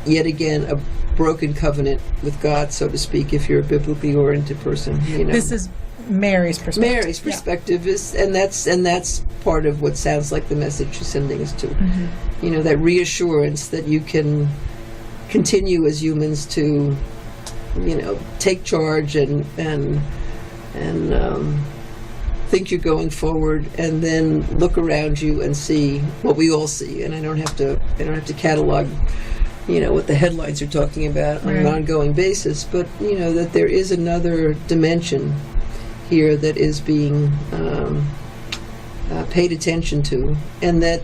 yet again a broken covenant with God, so to speak, if you're a biblically oriented person. You know, this is Mary's perspective. Mary's perspective is, and that's part of what sounds like the message she's sending us to. You know, that reassurance that you can continue as humans to, you know, take charge and think you're going forward, and then look around you and see what we all see. And I don't have to catalog, you know, what the headlines are talking about on an ongoing basis, but you know that there is another dimension here that is being paid attention to, and that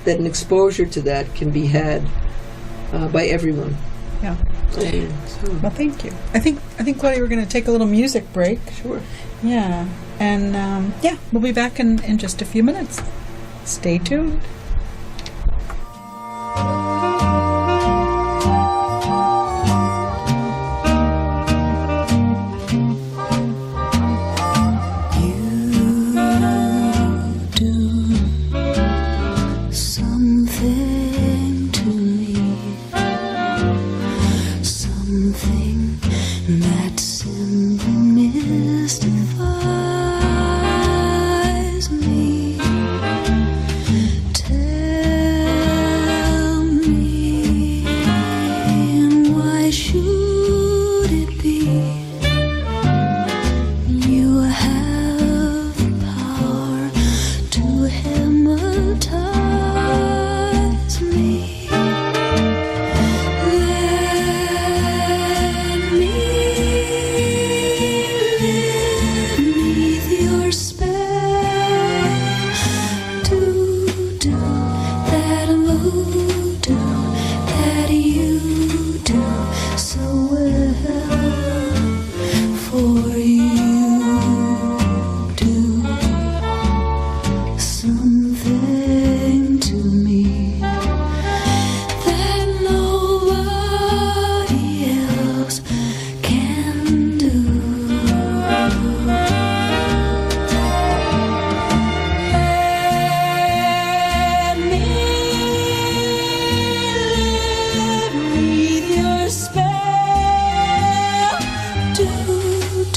an exposure to that can be had by everyone. Yeah. Well, thank you. I think Claudia, we're going to take a little music break. Sure. Yeah. And we'll be back in just a few minutes. Stay tuned. Mystifies me.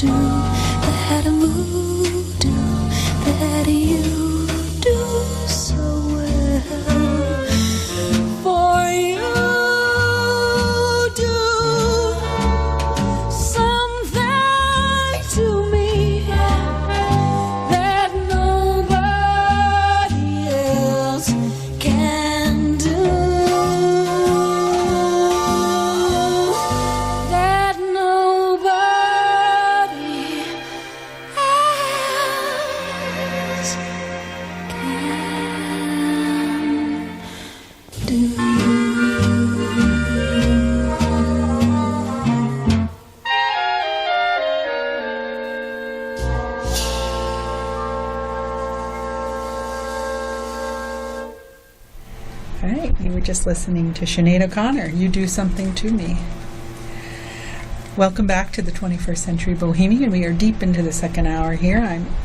do, that mood do, that you do so well. For you do something to me that nobody else can do. That nobody else can do. All right, you were just listening to Sinead O'Connor, You Do Something to Me. Welcome back to the 21st Century Bohemian. We are deep into the second hour here.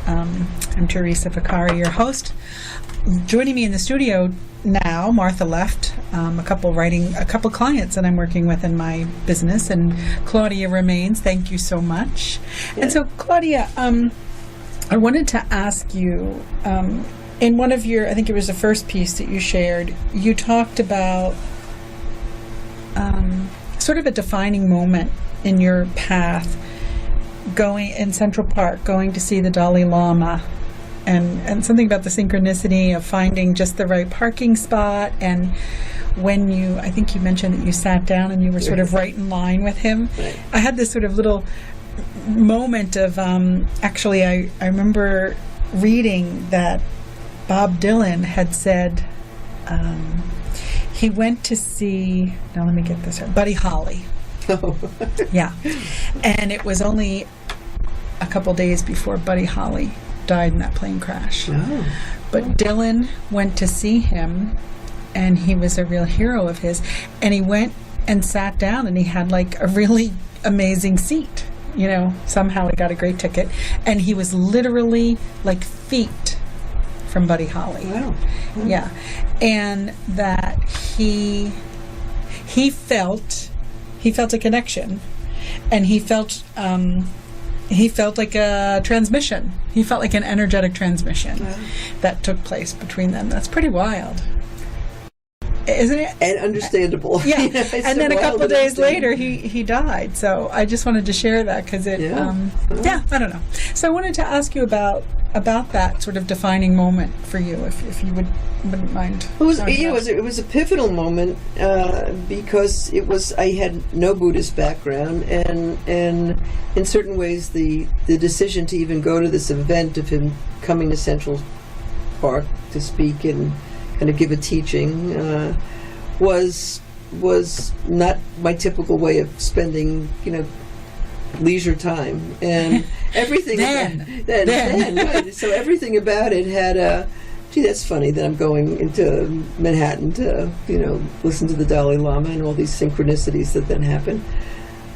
I'm Teresa Vicari, your host. Joining me in the studio now, Martha left, a couple clients that I'm working with in my business, and Claudia remains. Thank you so much. Yeah. And so, Claudia, I wanted to ask you, in one of your, I think it was the first piece that you shared, you talked about sort of a defining moment in your path, going in Central Park, going to see the Dalai Lama, and something about the synchronicity of finding just the right parking spot. And when I think you mentioned that you sat down and you were sort of right in line with him. Right. I had this sort of little moment of, actually, I remember reading that Bob Dylan had said he went to see, now let me get this right, Buddy Holly. Oh. Yeah. And it was only a couple days before Buddy Holly died in that plane crash. Oh. But Dylan went to see him, and he was a real hero of his. And he went and sat down, and he had like a really amazing seat. You know, somehow he got a great ticket. And he was literally like feet from Buddy Holly. Wow. Yeah. And that he felt a connection, and he felt like a transmission. He felt like an energetic transmission that took place between them. That's pretty wild, isn't it? And understandable. Yeah. It's And so then a wild, couple but of days understandable. later, he died. So I just wanted to share that because it, Yeah. I don't know. So I wanted to ask you about that sort of defining moment for you, if you wouldn't mind. It was, talking about it was a pivotal moment because I had no Buddhist background, and in certain ways the decision to even go to this event of him coming to Central Park to speak and kind of give a teaching was not my typical way of spending, leisure time, and everything then right. So everything about it had a, gee, that's funny that I'm going into Manhattan to listen to the Dalai Lama and all these synchronicities that then happen.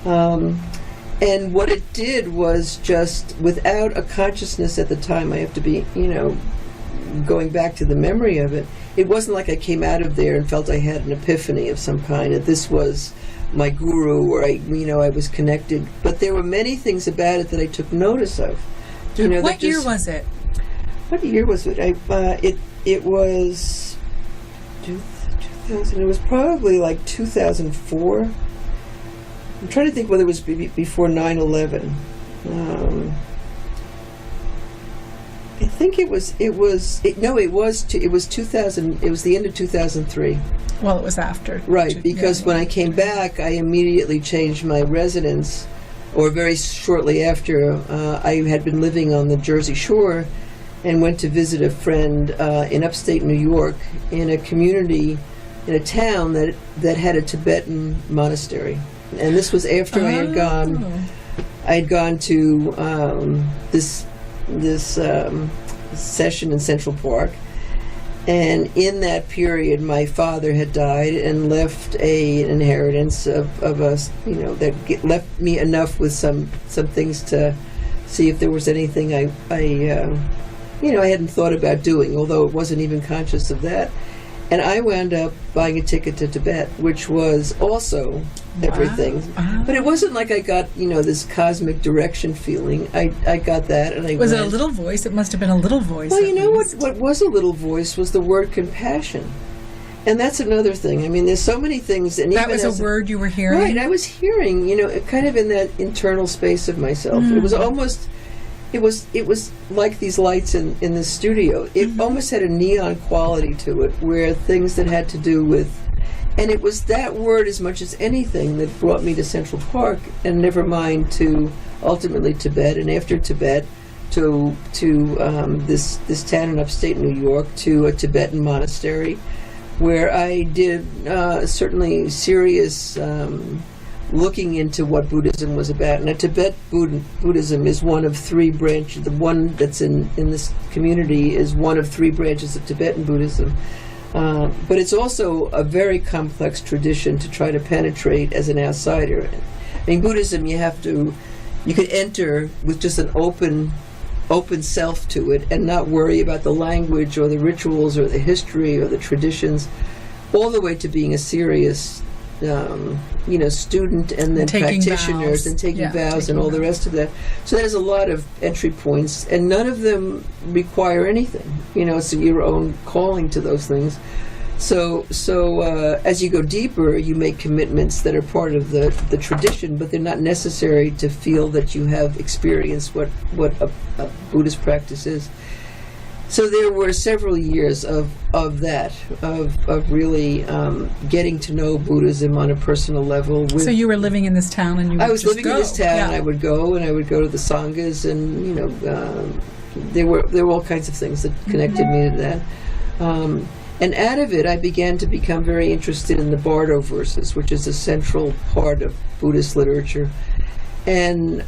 And what it did was, just without a consciousness at the time, I have to be going back to the memory of it, it wasn't like I came out of there and felt I had an epiphany of some kind, that this was my guru, or I was connected. But there were many things about it that I took notice of. what year was it? What year was it? It was 2000. It was probably like 2004. I'm trying to think whether it was before 9/11. I think it was 2000. It was the end of 2003. Well, it was after. Right, because when I came back, I immediately changed my residence, or very shortly after. I had been living on the Jersey Shore and went to visit a friend in upstate New York, in a community, in a town that had a Tibetan monastery. And this was after I had gone to this session in Central Park. And in that period, my father had died and left an inheritance of us, that left me enough with some things to see if there was anything I hadn't thought about doing, although it wasn't even conscious of that. And I wound up buying a ticket to Tibet, which was also everything. Wow. But it wasn't like I got, this cosmic direction feeling. I got that, and I Was it a went. little voice? It must have been a little voice. Well, at least. what was a little voice was the word compassion. And that's another thing. I mean, there's so many things. And That even was as a word you were hearing? Right, I was hearing, kind of in that internal space of myself. It was almost, it was like these lights in the studio. It almost had a neon quality to it, where things that had to do with, and it was that word as much as anything that brought me to Central Park, and never mind to ultimately Tibet, and after Tibet to this town in upstate New York, to a Tibetan monastery, where I did certainly serious looking into what Buddhism was about. Now, Tibet Buddhism is one of three branches. The one that's in this community is one of three branches of Tibetan Buddhism. But it's also a very complex tradition to try to penetrate as an outsider. I mean, Buddhism, you could enter with just an open self to it and not worry about the language or the rituals or the history or the traditions, all the way to being a serious student, and then Taking practitioners vows. and taking vows and taking all the vows. rest of that. So there's a lot of entry points, and none of them require anything. It's your own calling to those things. So as you go deeper, you make commitments that are part of the tradition, but they're not necessary to feel that you have experienced what a Buddhist practice is. So there were several years of that, of really getting to know Buddhism on a personal level. So you were living in this town, and you would I was just living go. in this town, Yeah. and I would go to the sanghas, and there were all kinds of things that connected me to that. And out of it, I began to become very interested in the Bardo verses, which is a central part of Buddhist literature. And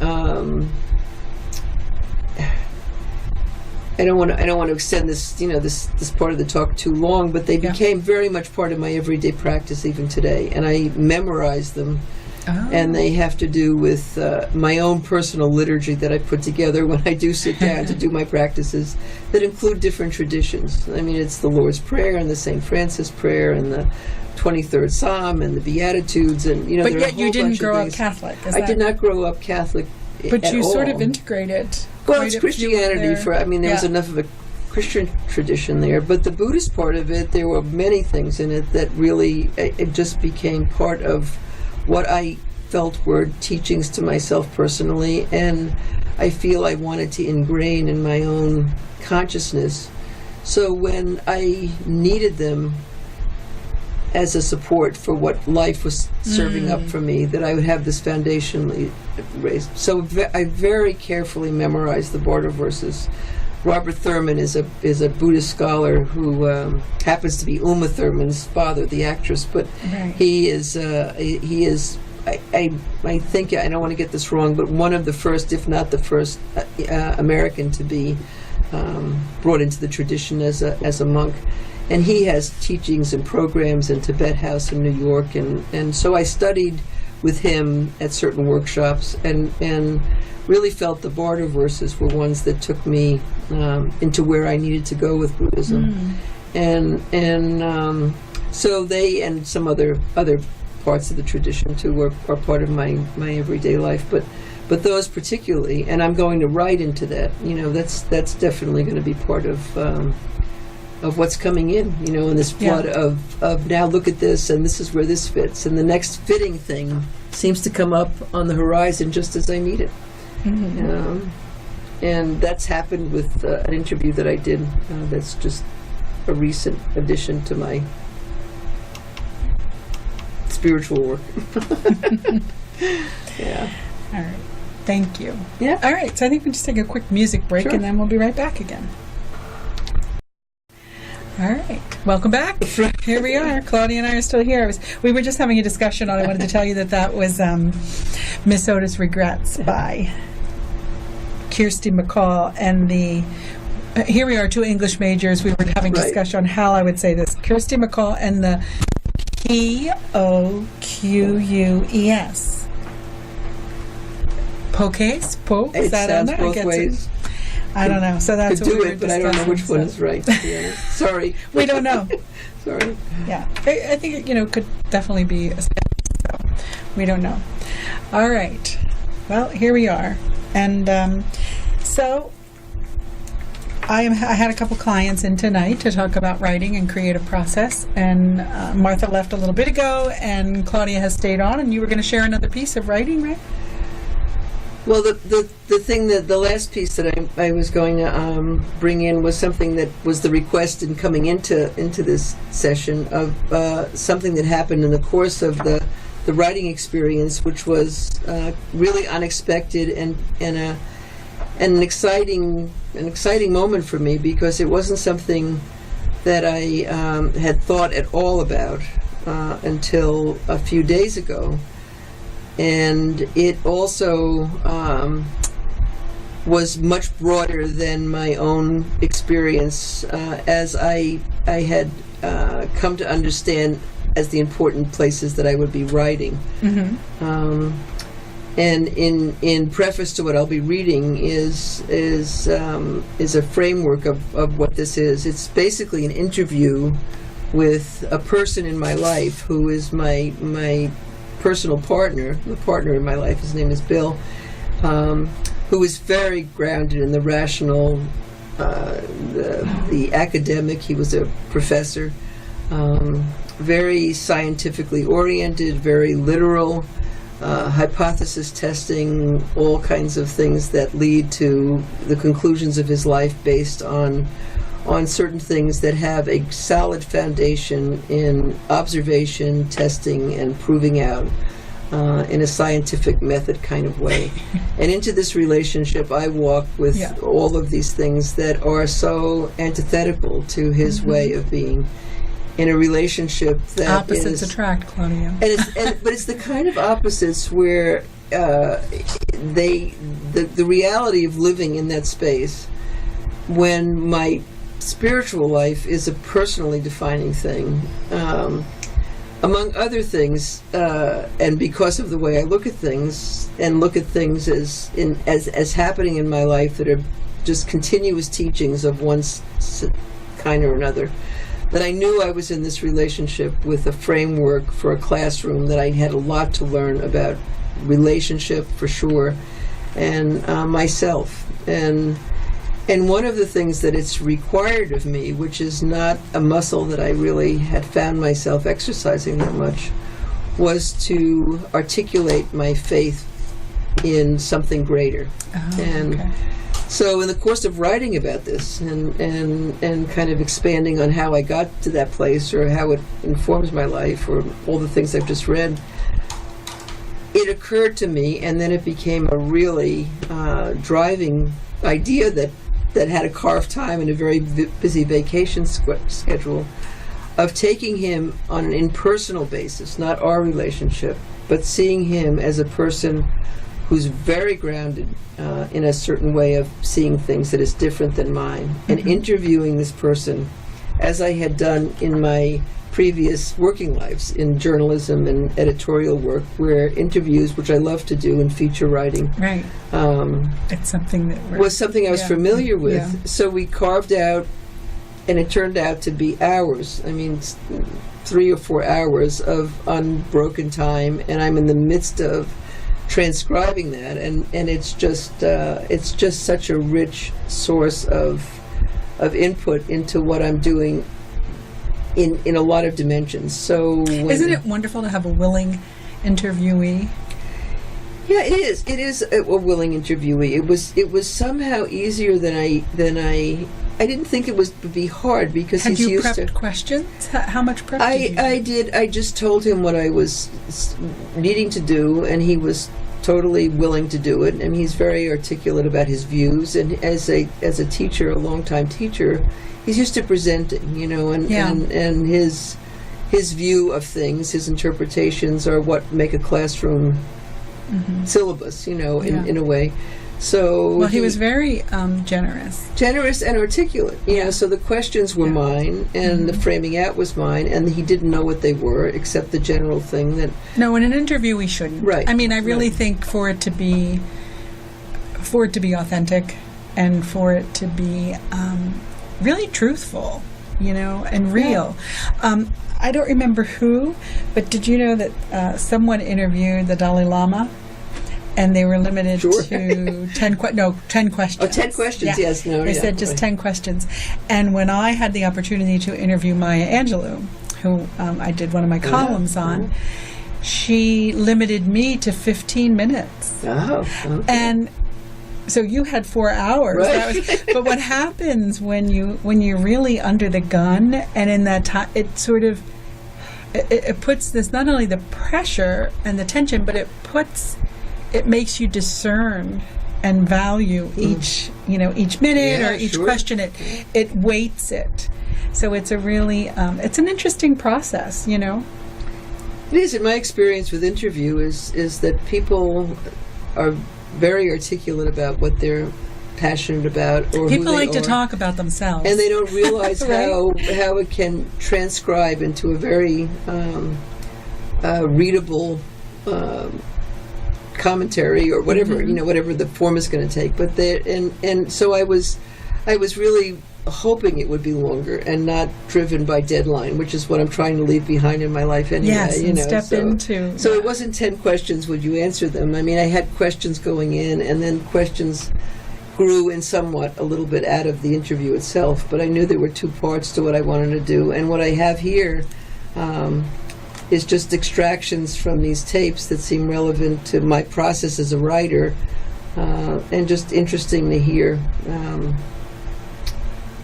I don't want to extend this this part of the talk too long, but they became very much part of my everyday practice even today, and I memorize them. Oh. And they have to do with my own personal liturgy that I put together when I do sit down to do my practices, that include different traditions. I mean, it's the Lord's Prayer and the St. Francis Prayer and the 23rd Psalm and the Beatitudes, and But there are a yet you whole didn't bunch of grow up things. Catholic. I did not grow up Catholic But at you sort all. of integrated. Well, quite it's a few of Christianity. their- There was Yeah. enough of a Christian tradition there, but the Buddhist part of it, there were many things in it that really, it just became part of what I felt were teachings to myself personally, and I feel I wanted to ingrain in my own consciousness. So when I needed them as a support for what life was serving up for me, that I would have this foundation raised. So I very carefully memorized the Bardo verses. Robert Thurman is a Buddhist scholar who happens to be Uma Thurman's father, the actress, but Right. he is I think, I don't want to get this wrong, but one of the first, if not the first, American to be brought into the tradition as a monk. And he has teachings and programs in Tibet House in New York, and so I studied with him at certain workshops, and really felt the Bardo verses were ones that took me into where I needed to go with Buddhism. And so they, and some other parts of the tradition too, are part of my everyday life, but those particularly, and I'm going to write into that. That's definitely going to be part of what's coming in. In this flood of now look at this, and this is where this fits, and the next fitting thing seems to come up on the horizon just as I need it. And that's happened with an interview that I did. That's just a recent addition to my spiritual work. Yeah. All right. Thank you. Yeah. All right. So I think we'll just take a quick music break, Sure. and then we'll be right back again. All right. Welcome back. Here we are. Claudia and I are still here. We were just having a discussion on, I wanted to tell you that was Miss Otis Regrets by Kirsty McCall, and here we are, two English majors. We were having discussion on how I would say this. Kirsty McCall and the P-O-Q-U-E-S. Pocase? It Is that sounds on there? both ways. I don't know. So that's Could what do we were it, but I don't know which discussing, one is right, to be honest. Sorry. We don't know. Sorry. Yeah. I think it could definitely be a step. So We don't know. All right. Well, here we are. And so I had a couple clients in tonight to talk about writing and creative process. And Martha left a little bit ago, and Claudia has stayed on. And you were going to share another piece of writing, right? Well, the last piece that I was going to bring in was something that was the request in coming into this session of something that happened in the course of the writing experience, which was really unexpected and an exciting moment for me, because it wasn't something that I had thought at all about until a few days ago. And it also was much broader than my own experience, as I had come to understand as the important places that I would be writing. Mm-hmm. And in preface to what I'll be reading is a framework of what this is. It's basically an interview with a person in my life who is my personal partner, the partner in my life. His name is Bill, who is very grounded in the rational, the academic. He was a professor, very scientifically oriented, very literal, hypothesis testing, all kinds of things that lead to the conclusions of his life based on certain things that have a solid foundation in observation, testing, and proving out in a scientific method kind of way. And into this relationship, I walk with all of these things that are so antithetical to his way of being. In a relationship that opposites attract, Claudia. But it's the kind of opposites where the reality of living in that space, when my spiritual life is a personally defining thing, among other things, and because of the way I look at things, and look at things as happening in my life that are just continuous teachings of one kind or another, that I knew I was in this relationship with a framework for a classroom, that I had a lot to learn about relationship, for sure, and myself. And one of the things that it's required of me, which is not a muscle that I really had found myself exercising that much, was to articulate my faith in something greater. Okay. So in the course of writing about this and kind of expanding on how I got to that place, or how it informs my life, or all the things I've just read, it occurred to me, and then it became a really driving idea that had a carved time and a very busy vacation schedule, of taking him on an impersonal basis, not our relationship, but seeing him as a person who's very grounded in a certain way of seeing things that is different than mine, and interviewing this person, as I had done in my previous working lives in journalism and editorial work, where interviews, which I love to do in feature writing, right, it's something that was something I was familiar with. Yeah. So we carved out, and it turned out to be hours. I mean, 3 or 4 hours of unbroken time, and I'm in the midst of transcribing that, and it's just such a rich source of input into what I'm doing in a lot of dimensions. So isn't it wonderful to have a willing interviewee? Yeah, it is. It is a willing interviewee. It was somehow easier than I didn't think it would be hard, because he's used to. Had you prepped questions? How much prep did you do? I did. I just told him what I was needing to do, and he was totally willing to do it. And he's very articulate about his views. And as a teacher, a longtime teacher, he's used to presenting, and his view of things, his interpretations are what make a classroom syllabus, in a way. So he was very generous and articulate. So the questions were mine, and the framing out was mine, and he didn't know what they were, except the general thing that. No, in an interview we shouldn't. Right. I mean, I really think for it to be authentic, and for it to be really truthful, and real. I don't remember who, but did you know that someone interviewed the Dalai Lama? And they were limited to 10 questions. Oh, 10 questions, yes. No, they said just 10 questions. And when I had the opportunity to interview Maya Angelou, who I did one of my columns on, she limited me to 15 minutes. Oh, okay. And so you had 4 hours. Right. But what happens when you're really under the gun and in that time, it sort of, it puts this, not only the pressure and the tension, but it makes you discern and value each minute or each question. It weights it. So it's a really, it's an interesting process, It is. In my experience with interview is that people are very articulate about what they're passionate about, or people who they like to talk about themselves, and they don't realize right? how it can transcribe into a very readable commentary or whatever, whatever the form is going to take. But so I was really hoping it would be longer and not driven by deadline, which is what I'm trying to leave behind in my life anyway. Yes, and step into. So it wasn't 10 questions. Would you answer them? I mean, I had questions going in, and then questions grew in somewhat a little bit out of the interview itself. But I knew there were 2 parts to what I wanted to do, and what I have here is just extractions from these tapes that seem relevant to my process as a writer, and just interesting to hear.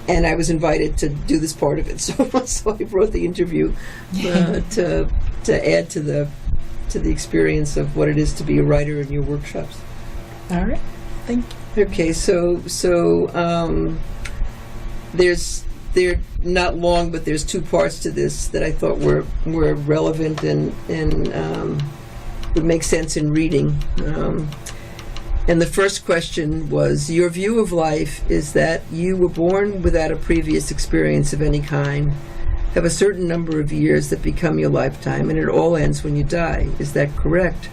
And I was invited to do this part of it, so I wrote the interview to add to the experience of what it is to be a writer in your workshops. All right, thank you. Okay, so they're not long, but there's 2 parts to this that I thought were relevant and would make sense in reading. And the first question was, your view of life is that you were born without a previous experience of any kind, have a certain number of years that become your lifetime, and it all ends when you die. Is that correct?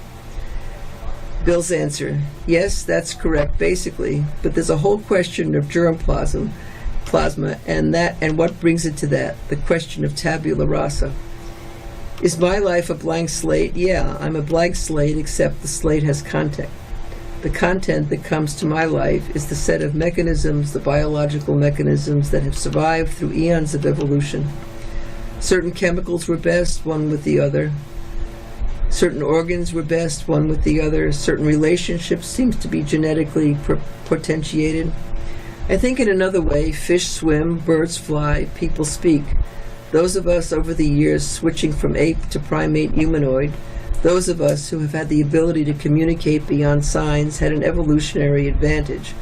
Bill's answer, yes, that's correct, basically, but there's a whole question of germplasm, and what brings it to that, the question of tabula rasa. Is my life a blank slate? Yeah, I'm a blank slate, except the slate has content. The content that comes to my life is the set of mechanisms, the biological mechanisms that have survived through eons of evolution. Certain chemicals were best, one with the other. Certain organs were best, one with the other. Certain relationships seems to be genetically potentiated. I think in another way, fish swim, birds fly, people speak. Those of us over the years switching from ape to primate humanoid, those of us who have had the ability to communicate beyond signs had an evolutionary advantage.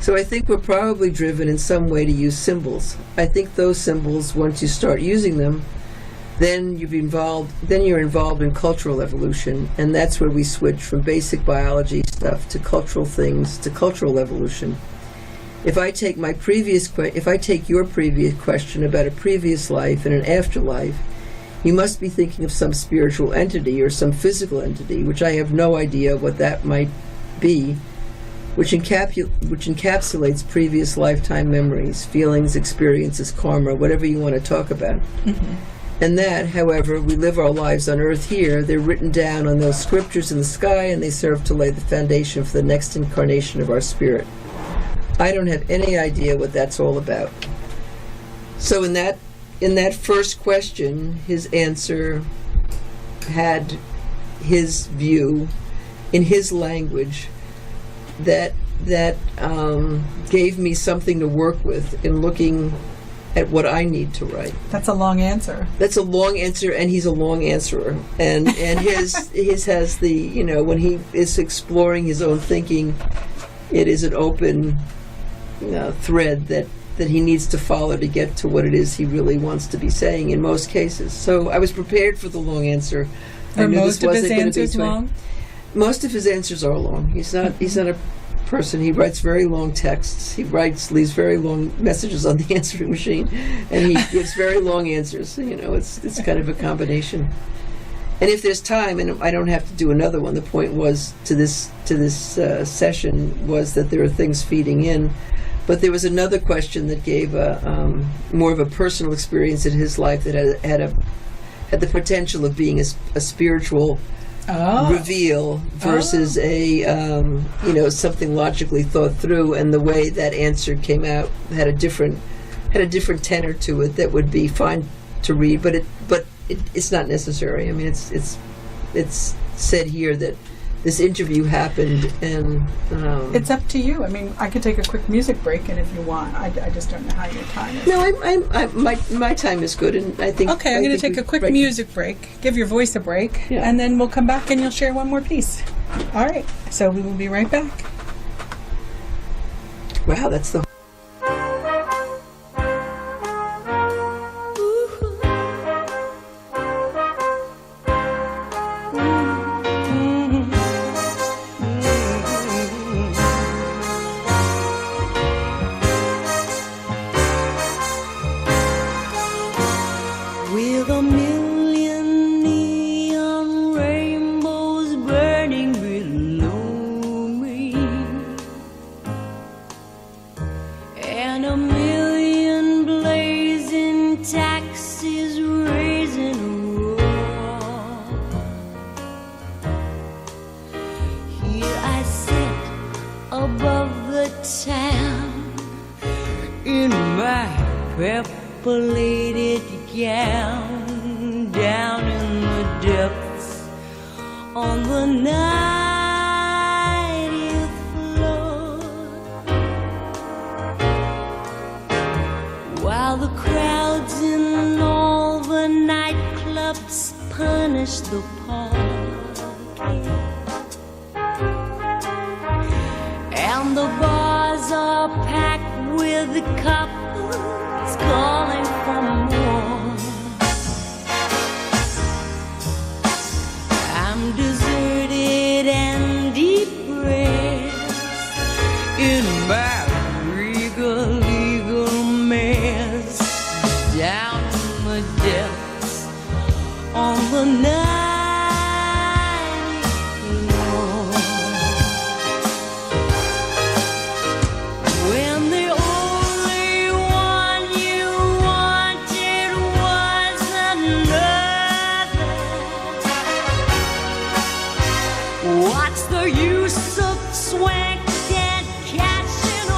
So I think we're probably driven in some way to use symbols. I think those symbols, once you start using them, then you're involved in cultural evolution, and that's where we switch from basic biology stuff to cultural things to cultural evolution. If I take your previous question about a previous life and an afterlife, you must be thinking of some spiritual entity or some physical entity, which I have no idea what that might be, which encapsulates previous lifetime memories, feelings, experiences, karma, whatever you want to talk about. Mm-hmm. And that, however, we live our lives on earth here, they're written down on those scriptures in the sky, and they serve to lay the foundation for the next incarnation of our spirit. I don't have any idea what that's all about. So in that first question, his answer had his view in his language that gave me something to work with in looking at what I need to write. That's a long answer. That's a long answer, and he's a long answerer. And his has the, when he is exploring his own thinking, it is an open thread that he needs to follow to get to what it is he really wants to be saying in most cases. So I was prepared for the long answer. Are most of his answers long? Most of his answers are long. He's not a person. He writes very long texts. He leaves very long messages on the answering machine, and he gives very long answers. It's kind of a combination. And if there's time, and I don't have to do another one, the point was to this session was that there are things feeding in. But there was another question that gave more of a personal experience in his life that had the potential of being a spiritual reveal versus a something logically thought through, and the way that answer came out had a different tenor to it that would be fine to read, but it's not necessary. I mean, it's said here that this interview happened, and it's up to you. I mean, I could take a quick music break, and if you want, I just don't know how your time is. No, my time is good, and I think. Okay, I'm going to take a quick music break. Give your voice a break, and then we'll come back and you'll share one more piece. All right. So we will be right back. Wow, that's the. With a million neon rainbows burning below me, and a million blazing taxis raising a roar, here I sit above the town in my purple-lated gown, down in the depths on the 90th floor, while the crowds in all the nightclubs punish the party, and the bars are packed with the couples calling for more. I'm deserted and depressed in my regal legal mess, down in the depths on the 90th floor, when the only one you wanted was another. What's the use of swank and cashing a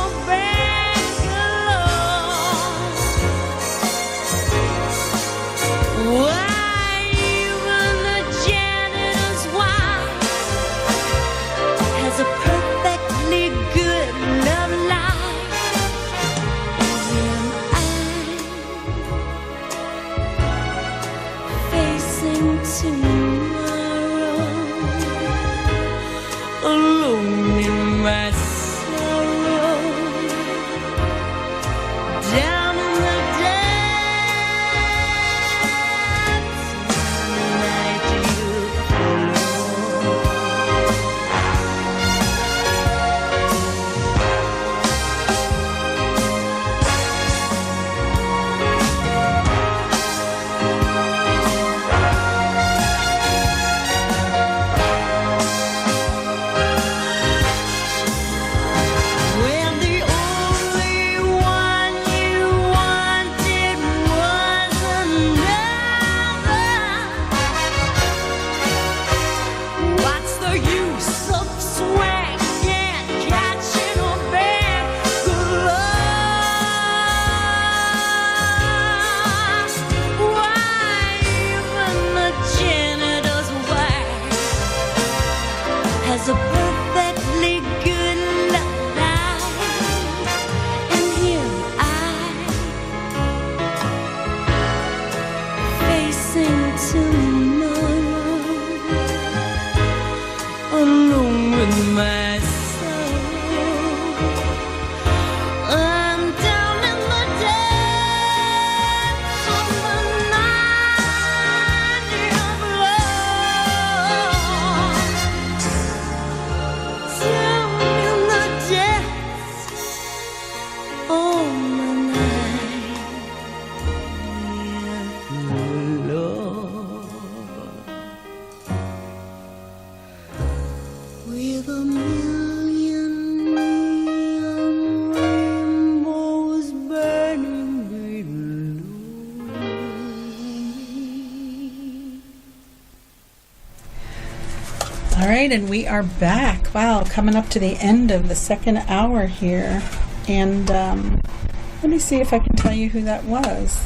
right, and we are back. Wow, coming up to the end of the second hour here. And let me see if I can tell you who that was.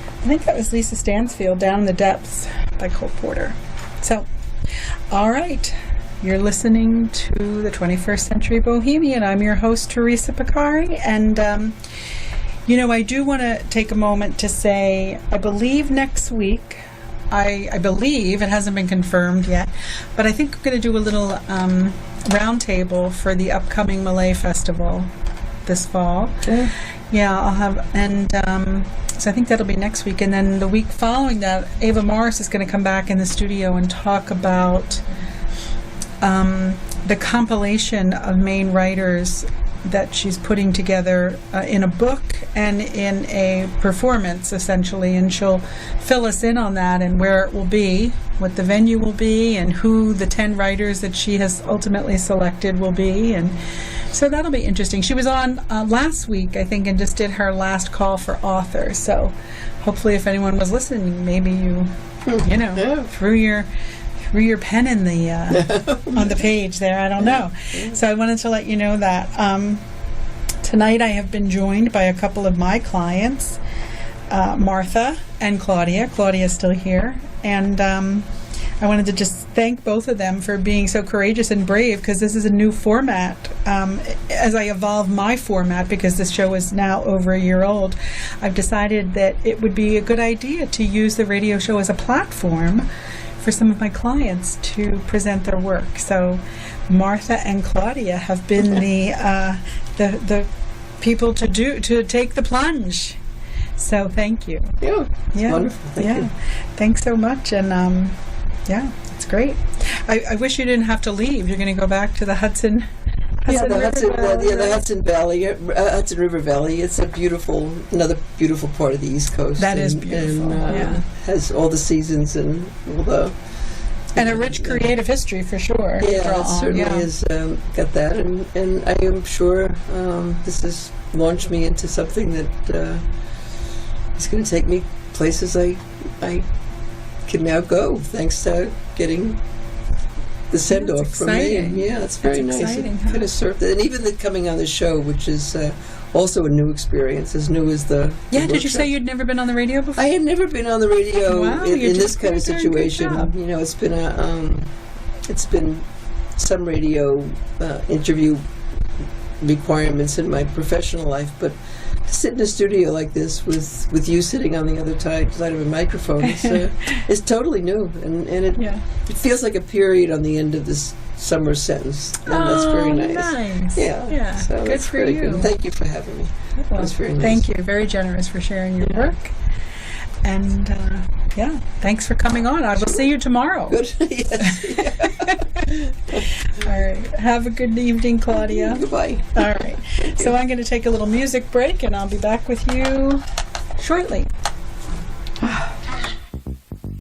I think that was Lisa Stansfield, Down in the Depths by Cole Porter. So, all right, you're listening to the 21st Century Bohemian. I'm your host, Teresa Piccari, and I do want to take a moment to say, I believe next week, I believe, it hasn't been confirmed yet, but I think we're going to do a little roundtable for the upcoming Malay Festival this fall. Yeah, I'll have, and so I think that'll be next week. And then the week following that, Ava Morris is going to come back in the studio and talk about the compilation of main writers that she's putting together in a book and in a performance, essentially, and she'll fill us in on that and where it will be, what the venue will be, and who the 10 writers that she has ultimately selected will be. And so that'll be interesting. She was on last week, I think, and just did her last call for authors. So hopefully if anyone was listening, maybe you threw your pen in the on the page there. I don't know. So I wanted to let you know that tonight I have been joined by a couple of my clients, Martha and Claudia. Claudia's still here, and I wanted to just thank both of them for being so courageous and brave, because this is a new format. As I evolve my format, because this show is now over a year old, I've decided that it would be a good idea to use the radio show as a platform for some of my clients to present their work. So Martha and Claudia have been the people to take the plunge. So thank you. Yeah, wonderful. Thank you. Thanks so much. And it's great. I wish you didn't have to leave. You're going to go back to the Hudson the Hudson Valley, Hudson River Valley. It's another beautiful part of the East Coast. That is beautiful. And has all the seasons and all the and a rich creative history for sure. Yeah, it certainly has got that, and I am sure this has launched me into something that is going to take me places I can now go, thanks to getting the send-off from me. Yeah, it's very nice. Exciting, it kind of served, and even the coming on the show, which is also a new experience, as new as the did you say you'd never been on the radio before? I had never been on the radio in this kind of situation. It's been some radio interview requirements in my professional life, but to sit in a studio like this with you sitting on the other side of a microphone is totally new, and it feels like a period on the end of this summer sentence, and that's very nice. Yeah. So good for you. Good. Thank you for having me. Well, that's very nice. Thank you. Very generous for sharing your work. And thanks for coming on. I will see you tomorrow. Good. All right. Have a good evening, Claudia. Goodbye. All right. So I'm going to take a little music break, and I'll be back with you shortly.